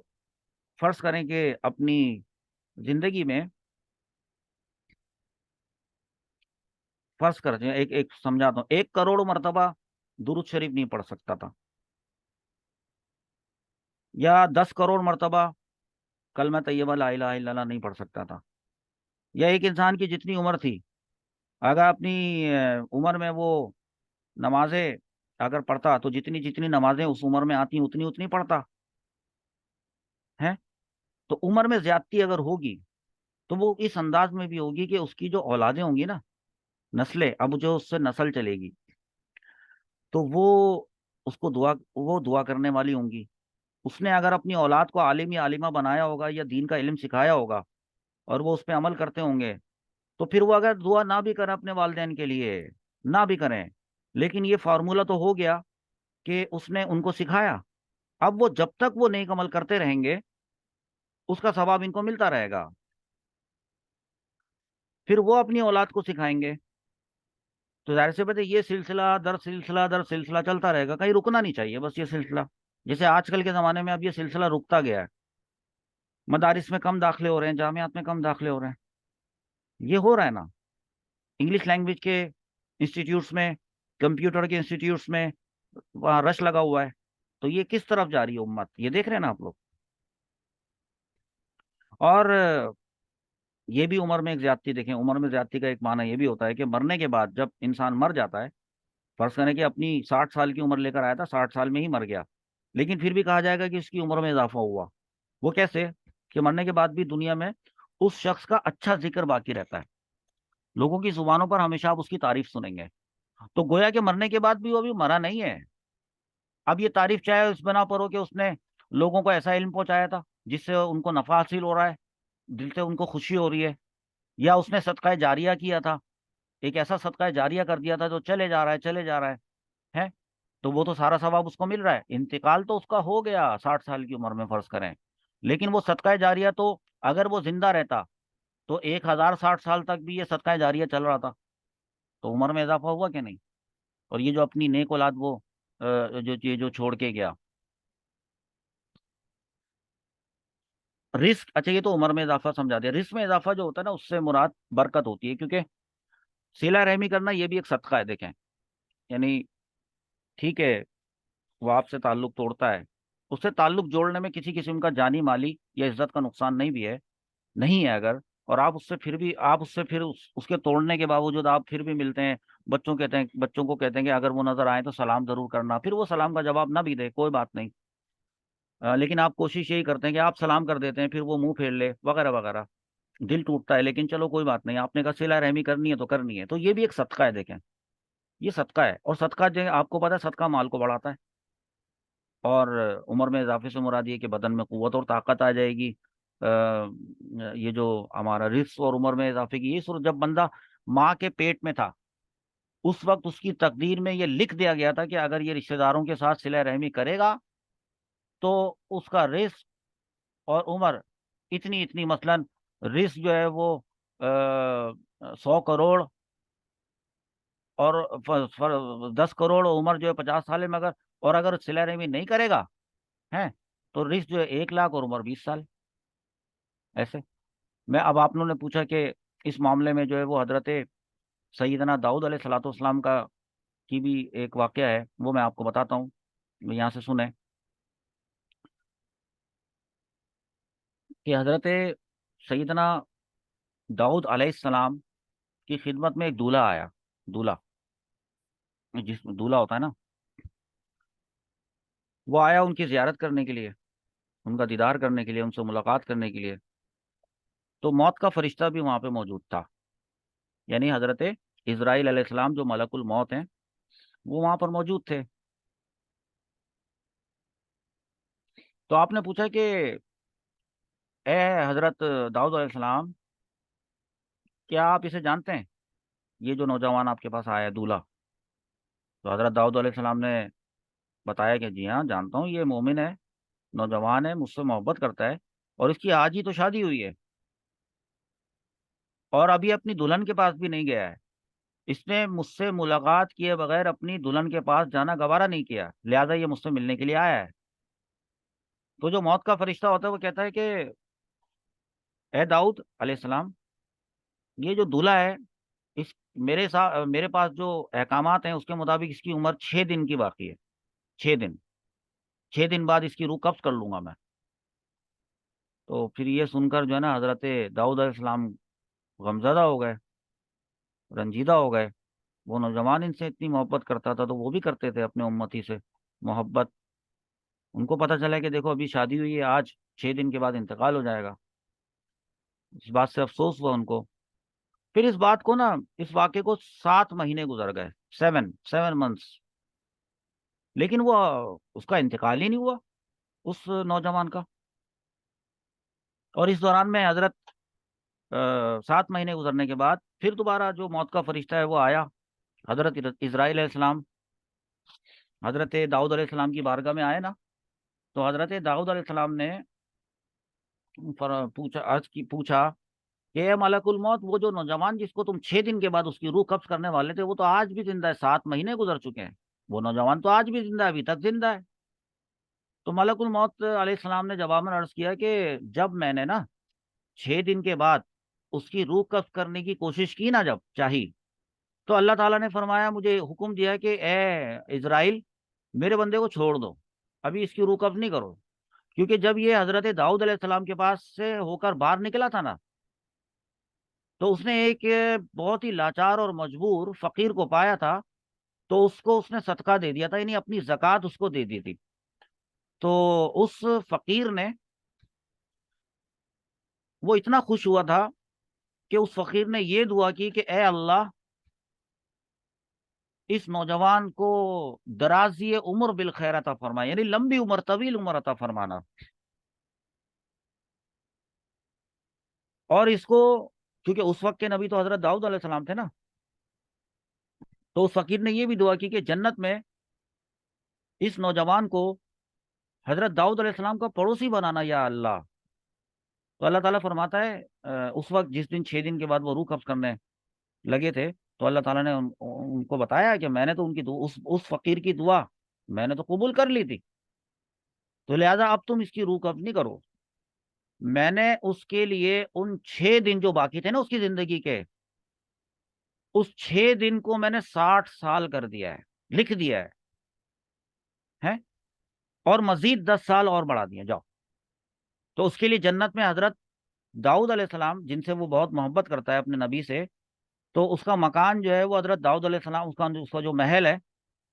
فرض کریں کہ اپنی زندگی میں، فرض کریں ایک ایک سمجھاتا ہوں، 1 کروڑ مرتبہ درود شریف نہیں پڑھ سکتا تھا، یا 10 کروڑ مرتبہ کلمہ طیبہ لا الہ الا اللہ نہیں پڑھ سکتا تھا، یا ایک انسان کی جتنی عمر تھی، اگر اپنی عمر میں وہ نمازیں اگر پڑھتا تو جتنی جتنی نمازیں اس عمر میں آتی اتنی اتنی پڑھتا ہے۔ تو عمر میں زیادتی اگر ہوگی تو وہ اس انداز میں بھی ہوگی کہ اس کی جو اولادیں ہوں گی نا، نسلیں، اب جو اس سے نسل چلے گی، تو وہ اس کو دعا کرنے والی ہوں گی۔ اس نے اگر اپنی اولاد کو عالم یا عالمہ بنایا ہوگا یا دین کا علم سکھایا ہوگا، اور وہ اس پہ عمل کرتے ہوں گے، تو پھر وہ اگر دعا نہ بھی کریں اپنے والدین کے لیے، نہ بھی کریں، لیکن یہ فارمولہ تو ہو گیا کہ اس نے ان کو سکھایا، اب وہ جب تک وہ نیک عمل کرتے رہیں گے اس کا ثواب ان کو ملتا رہے گا، پھر وہ اپنی اولاد کو سکھائیں گے، تو ظاہر سی بات ہے یہ سلسلہ در سلسلہ در سلسلہ چلتا رہے گا، کہیں رکنا نہیں چاہیے بس یہ سلسلہ۔ جیسے آج کل کے زمانے میں اب یہ سلسلہ رکتا گیا ہے، مدارس میں کم داخلے ہو رہے ہیں، جامعات میں کم داخلے ہو رہے ہیں، یہ ہو رہا ہے نا، انگلش لینگویج کے انسٹیٹیوٹس میں، کمپیوٹر کے انسٹیٹیوٹس میں وہاں رش لگا ہوا ہے، تو یہ کس طرف جا رہی ہے امت، یہ دیکھ رہے ہیں نا آپ لوگ۔ اور یہ بھی عمر میں ایک زیادتی، دیکھیں عمر میں زیادتی کا ایک معنی یہ بھی ہوتا ہے کہ مرنے کے بعد جب انسان مر جاتا ہے، فرض کریں کہ اپنی 60 سال کی عمر لے کر آیا تھا، 60 سال میں ہی مر گیا، لیکن پھر بھی کہا جائے گا کہ اس کی عمر میں اضافہ ہوا۔ وہ کیسے؟ کہ مرنے کے بعد بھی دنیا میں اس شخص کا اچھا ذکر باقی رہتا ہے، لوگوں کی زبانوں پر ہمیشہ آپ اس کی تعریف سنیں گے، تو گویا کہ مرنے کے بعد بھی وہ بھی مرا نہیں ہے۔ اب یہ تعریف چاہے اس بنا پر ہو کہ اس نے لوگوں کو ایسا علم پہنچایا تھا جس سے ان کو نفع حاصل ہو رہا ہے، دل سے ان کو خوشی ہو رہی ہے، یا اس نے صدقہ جاریہ کیا تھا، ایک ایسا صدقہ جاریہ کر دیا تھا جو چلے جا رہا ہے چلے جا رہا ہے، تو وہ تو سارا ثواب اس کو مل رہا ہے، انتقال تو اس کا ہو گیا 60 سال کی عمر میں فرض کریں، لیکن وہ صدقہ جاریہ تو اگر وہ زندہ رہتا تو 1060 سال تک بھی یہ صدقہ جاریہ چل رہا تھا، تو عمر میں اضافہ ہوا کہ نہیں؟ اور یہ جو اپنی نیک اولاد وہ جو چھوڑ کے گیا، رزق، اچھا یہ تو عمر میں اضافہ سمجھا دیا، رزق میں اضافہ جو ہوتا ہے نا اس سے مراد برکت ہوتی ہے، کیونکہ صلہ رحمی کرنا یہ بھی ایک صدقہ ہے، دیکھیں یعنی ٹھیک ہے وہ آپ سے تعلق توڑتا ہے، اس سے تعلق جوڑنے میں کسی قسم کا جانی مالی یا عزت کا نقصان نہیں بھی ہے، نہیں ہے اگر، اور آپ اس سے پھر بھی آپ اس سے پھر اس کے توڑنے کے باوجود آپ پھر بھی ملتے ہیں، بچوں کو کہتے ہیں کہ اگر وہ نظر آئے تو سلام ضرور کرنا، پھر وہ سلام کا جواب نہ بھی دے کوئی بات نہیں، لیکن آپ کوشش یہی کرتے ہیں کہ آپ سلام کر دیتے ہیں پھر وہ منہ پھیر لے وغیرہ وغیرہ، دل ٹوٹتا ہے، لیکن چلو کوئی بات نہیں، آپ نے کہا صلہ رحمی کرنی ہے تو کرنی ہے، تو یہ بھی ایک صدقہ ہے، دیکھیں یہ صدقہ ہے، اور صدقہ جو ہے آپ کو پتا ہے صدقہ مال کو بڑھاتا ہے، اور عمر میں اضافے سے مراد یہ کہ بدن میں قوت اور طاقت آ جائے گی۔ یہ جو ہمارا رزق اور عمر میں اضافے کی یہ صورت، جب بندہ ماں کے پیٹ میں تھا اس وقت اس کی تقدیر میں یہ لکھ دیا گیا تھا کہ اگر یہ رشتہ داروں کے ساتھ صلہ رحمی کرے گا تو اس کا رزق اور عمر اتنی اتنی، مثلا رزق جو ہے وہ 100 کروڑ، اور 10 کروڑ، عمر جو ہے 50 سال میں، اگر صلہ رحمی نہیں کرے گا ہے تو رزق جو ہے 1 لاکھ اور عمر 20 سال، ایسے۔ میں اب آپ لوگوں نے پوچھا کہ اس معاملے میں جو ہے وہ حضرت سیدنا داؤد علیہ الصلوۃ والسلام کا کی بھی ایک واقعہ ہے، وہ میں آپ کو بتاتا ہوں، یہاں سے سنیں کہ حضرت سیدنا داؤد علیہ السلام کی خدمت میں ایک دولہا آیا، دولہا، جس دولہا ہوتا ہے نا، وہ آیا ان کی زیارت کرنے کے لیے، ان کا دیدار کرنے کے لیے، ان سے ملاقات کرنے کے لیے، تو موت کا فرشتہ بھی وہاں پہ موجود تھا، یعنی حضرت اسرائیل علیہ السلام جو ملک الموت ہیں وہ وہاں پر موجود تھے۔ تو آپ نے پوچھا کہ اے حضرت داؤد علیہ السلام، کیا آپ اسے جانتے ہیں، یہ جو نوجوان آپ کے پاس آیا ہے دولہا؟ تو حضرت داؤد علیہ السلام نے بتایا کہ جی ہاں جانتا ہوں، یہ مومن ہے، نوجوان ہے، مجھ سے محبت کرتا ہے، اور اس کی آج ہی تو شادی ہوئی ہے، اور ابھی اپنی دلہن کے پاس بھی نہیں گیا ہے، اس نے مجھ سے ملاقات کیے بغیر اپنی دلہن کے پاس جانا گوارا نہیں کیا، لہذا یہ مجھ سے ملنے کے لیے آیا ہے۔ تو جو موت کا فرشتہ ہوتا ہے وہ کہتا ہے کہ اے داؤد علیہ السلام، یہ جو دلہا ہے، اس میرے پاس جو احکامات ہیں اس کے مطابق اس کی عمر 6 دن کی باقی ہے، 6 دن، 6 دن بعد اس کی روح قبض کر لوں گا میں۔ تو پھر یہ سن کر جو ہے نا حضرت داؤد علیہ السلام غمزدہ ہو گئے، رنجیدہ ہو گئے، وہ نوجوان ان سے اتنی محبت کرتا تھا تو وہ بھی کرتے تھے اپنے امتی سے محبت، ان کو پتہ چلا کہ دیکھو ابھی شادی ہوئی ہے، آج 6 دن کے بعد انتقال ہو جائے گا، اس بات سے افسوس ہوا ان کو۔ پھر اس بات کو نا، اس واقعے کو 7 مہینے گزر گئے، 7 منتھس، لیکن وہ اس کا انتقال ہی نہیں ہوا، اس نوجوان کا۔ اور اس دوران میں حضرت 7 مہینے گزرنے کے بعد پھر دوبارہ جو موت کا فرشتہ ہے وہ آیا حضرت اسرائیل علیہ السلام، حضرت داؤد علیہ السلام کی بارگاہ میں آئے نا، تو حضرت داؤد علیہ السلام نے پوچھا کہ اے ملک الموت، وہ جو نوجوان جس کو تم 6 دن کے بعد اس کی روح قبض کرنے والے تھے وہ تو آج بھی زندہ ہے، 7 مہینے گزر چکے ہیں، وہ نوجوان تو آج بھی زندہ ہے، ابھی تک زندہ ہے۔ تو ملک الموت علیہ السلام نے جواب میں عرض کیا کہ جب میں نے نا 6 دن کے بعد اس کی روح قبض کرنے کی کوشش کی نا، جب چاہی، تو اللہ تعالیٰ نے فرمایا، مجھے حکم دیا کہ اے اسرائیل، میرے بندے کو چھوڑ دو، ابھی اس کی روح قبض نہیں کرو، کیونکہ جب یہ حضرت داؤد علیہ السلام کے پاس سے ہو کر باہر نکلا تھا نا، تو اس نے ایک بہت ہی لاچار اور مجبور فقیر کو پایا تھا، تو اس کو اس نے صدقہ دے دیا تھا، یعنی اپنی زکوٰۃ اس کو دے دی تھی۔ تو اس فقیر نے، وہ اتنا خوش ہوا تھا کہ اس فقیر نے یہ دعا کی کہ اے اللہ، اس نوجوان کو درازی عمر بالخیر عطا فرما، یعنی لمبی عمر، طویل عمر عطا فرمانا، اور اس کو، کیونکہ اس وقت کے نبی تو حضرت داؤد علیہ السلام تھے نا، تو اس فقیر نے یہ بھی دعا کی کہ جنت میں اس نوجوان کو حضرت داؤد علیہ السلام کا پڑوسی بنانا یا اللہ۔ تو اللہ تعالیٰ فرماتا ہے اس وقت جس دن 6 دن کے بعد وہ روح قبض کرنے لگے تھے، تو اللہ تعالیٰ نے ان کو بتایا کہ میں نے تو ان کی اس فقیر کی دعا میں نے تو قبول کر لی تھی، تو لہٰذا اب تم اس کی روح قبض نہیں کرو، میں نے اس کے لیے ان 6 دن جو باقی تھے نا اس کی زندگی کے، اس 6 دن کو میں نے 60 سال کر دیا ہے، لکھ دیا ہے، اور مزید 10 سال اور بڑھا دیا، جاؤ۔ تو اس کے لیے جنت میں حضرت داؤد علیہ السلام، جن سے وہ بہت محبت کرتا ہے اپنے نبی سے، تو اس کا مکان جو ہے وہ حضرت داؤد علیہ السلام، اس کا جو محل ہے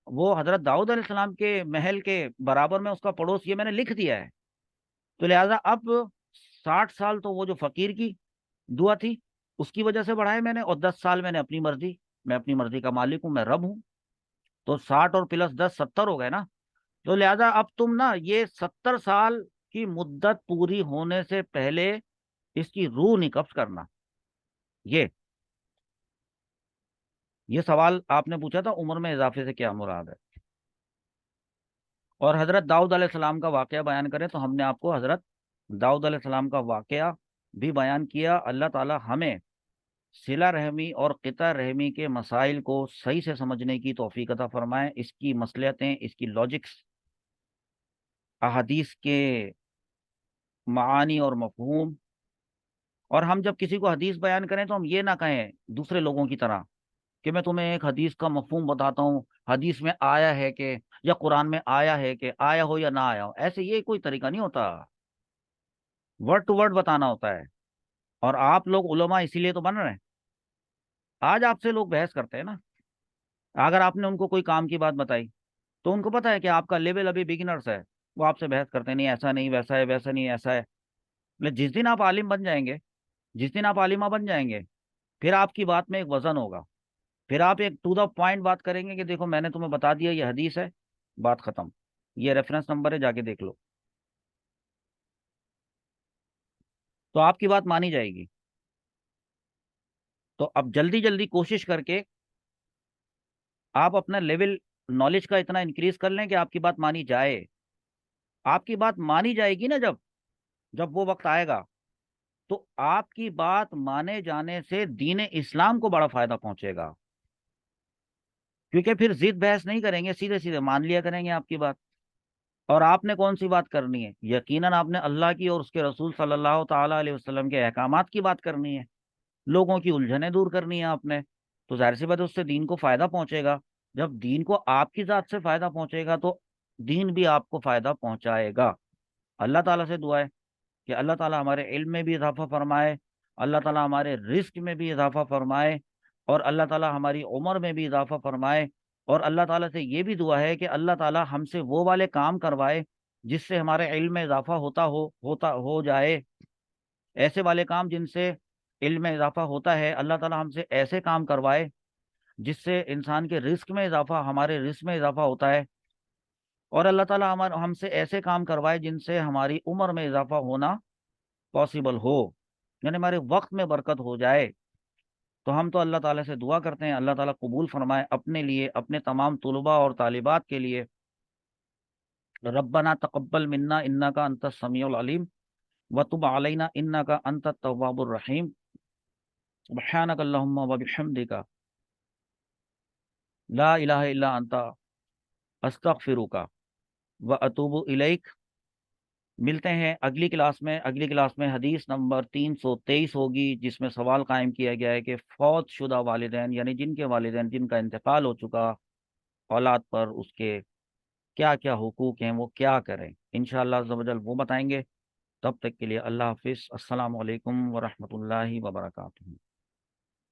وہ حضرت داؤد علیہ السلام کے محل کے برابر میں اس کا پڑوس، یہ میں نے لکھ دیا ہے۔ تو لہٰذا اب 60 سال تو وہ جو فقیر کی دعا تھی اس کی وجہ سے بڑھائے میں نے، اور 10 سال میں نے اپنی مرضی، میں اپنی مرضی کا مالک ہوں، میں رب ہوں، تو 60 اور پلس 10 70 ہو گئے نا۔ تو لہٰذا اب تم نا یہ 70 سال کی مدت پوری ہونے سے پہلے اس کی روح نہیں قبض کرنا۔ یہ یہ سوال آپ نے پوچھا تھا عمر میں اضافے سے کیا مراد ہے؟ اور حضرت داؤد علیہ السلام کا واقعہ بیان کریں تو ہم نے آپ کو حضرت داؤد علیہ السلام کا واقعہ بھی بیان کیا۔ اللہ تعالی ہمیں صلہ رحمی اور قطع رحمی کے مسائل کو صحیح سے سمجھنے کی توفیق عطا فرمائے، اس کی مصلحتیں، اس کی لاجکس، احادیث کے معانی اور مفہوم، اور ہم جب کسی کو حدیث بیان کریں تو ہم یہ نہ کہیں دوسرے لوگوں کی طرح کہ میں تمہیں ایک حدیث کا مفہوم بتاتا ہوں، حدیث میں آیا ہے کہ، یا قرآن میں آیا ہے کہ، آیا ہو یا نہ آیا ہو، ایسے یہ کوئی طریقہ نہیں ہوتا، ورڈ ٹو ورڈ بتانا ہوتا ہے۔ اور آپ لوگ علماء اسی لیے تو بن رہے ہیں، آج آپ سے لوگ بحث کرتے ہیں نا، اگر آپ نے ان کو کوئی کام کی بات بتائی تو ان کو پتا ہے کہ آپ کا لیول ابھی بگنرس ہے، وہ آپ سے بحث کرتے ہیں، نہیں ایسا نہیں، ویسا ہے، ویسا نہیں، ایسا ہے. لیکن جس دن آپ عالم بن جائیں گے، جس دن آپ عالمہ بن جائیں گے، پھر آپ کی بات میں ایک وزن ہوگا. پھر آپ ایک ٹو دا پوائنٹ بات کریں گے کہ دیکھو میں نے تمہیں بتا دیا یہ حدیث ہے، بات ختم، یہ ریفرنس نمبر ہے، جا کے دیکھ لو. تو آپ کی بات مانی جائے گی. تو اب جلدی جلدی کوشش کر کے آپ اپنا لیول نالج کا اتنا انکریز کر لیں کہ آپ کی بات مانی جائے. آپ کی بات مانی جائے گی نا، جب جب وہ وقت آئے گا، تو آپ کی بات مانے جانے سے دین اسلام کو بڑا فائدہ پہنچے گا. کیونکہ پھر ضد بحث نہیں کریں گے، سیدھے سیدھے مان لیا کریں گے آپ کی بات. اور آپ نے کون سی بات کرنی ہے؟ یقیناً آپ نے اللہ کی اور اس کے رسول صلی اللہ تعالی علیہ وسلم کے احکامات کی بات کرنی ہے. لوگوں کی الجھنیں دور کرنی ہے آپ نے. تو ظاہر سی بات ہے اس سے دین کو فائدہ پہنچے گا. جب دین کو آپ کی ذات سے فائدہ پہنچے گا تو دین بھی آپ کو فائدہ پہنچائے گا. اللہ تعالیٰ سے دعا ہے کہ اللہ تعالیٰ ہمارے علم میں بھی اضافہ فرمائے، اللہ تعالیٰ ہمارے رزق میں بھی اضافہ فرمائے، اور اللہ تعالیٰ ہماری عمر میں بھی اضافہ فرمائے. اور اللہ تعالیٰ سے یہ بھی دعا ہے کہ اللہ تعالیٰ ہم سے وہ والے کام کروائے جس سے ہمارے علم میں اضافہ ہو جائے. ایسے والے کام جن سے علم میں اضافہ ہوتا ہے، اللہ تعالیٰ ہم سے ایسے کام کروائے جس سے انسان کے رزق میں اضافہ، ہمارے رزق میں اضافہ ہوتا ہے. اور اللہ تعالیٰ ہم سے ایسے کام کروائے جن سے ہماری عمر میں اضافہ ہونا پاسبل ہو، یعنی ہمارے وقت میں برکت ہو جائے. تو ہم تو اللہ تعالیٰ سے دعا کرتے ہیں اللہ تعالیٰ قبول فرمائے اپنے لیے، اپنے تمام طلباء اور طالبات کے لیے. ربنا تقبل منا انک انت السمیع العلیم وتب علینا انک انت التواب الرحیم. سبحانک اللہم وبحمدک لا الہ الا انت استغفرک واتوب الیک. ملتے ہیں اگلی کلاس میں. اگلی کلاس میں حدیث نمبر 323 ہوگی، جس میں سوال قائم کیا گیا ہے کہ فوت شدہ والدین، یعنی جن کے والدین جن کا انتقال ہو چکا، اولاد پر اس کے کیا کیا حقوق ہیں، وہ کیا کریں. انشاءاللہ عز و جل وہ بتائیں گے. تب تک کے لیے اللہ حافظ. السلام علیکم ورحمۃ اللہ وبرکاتہ.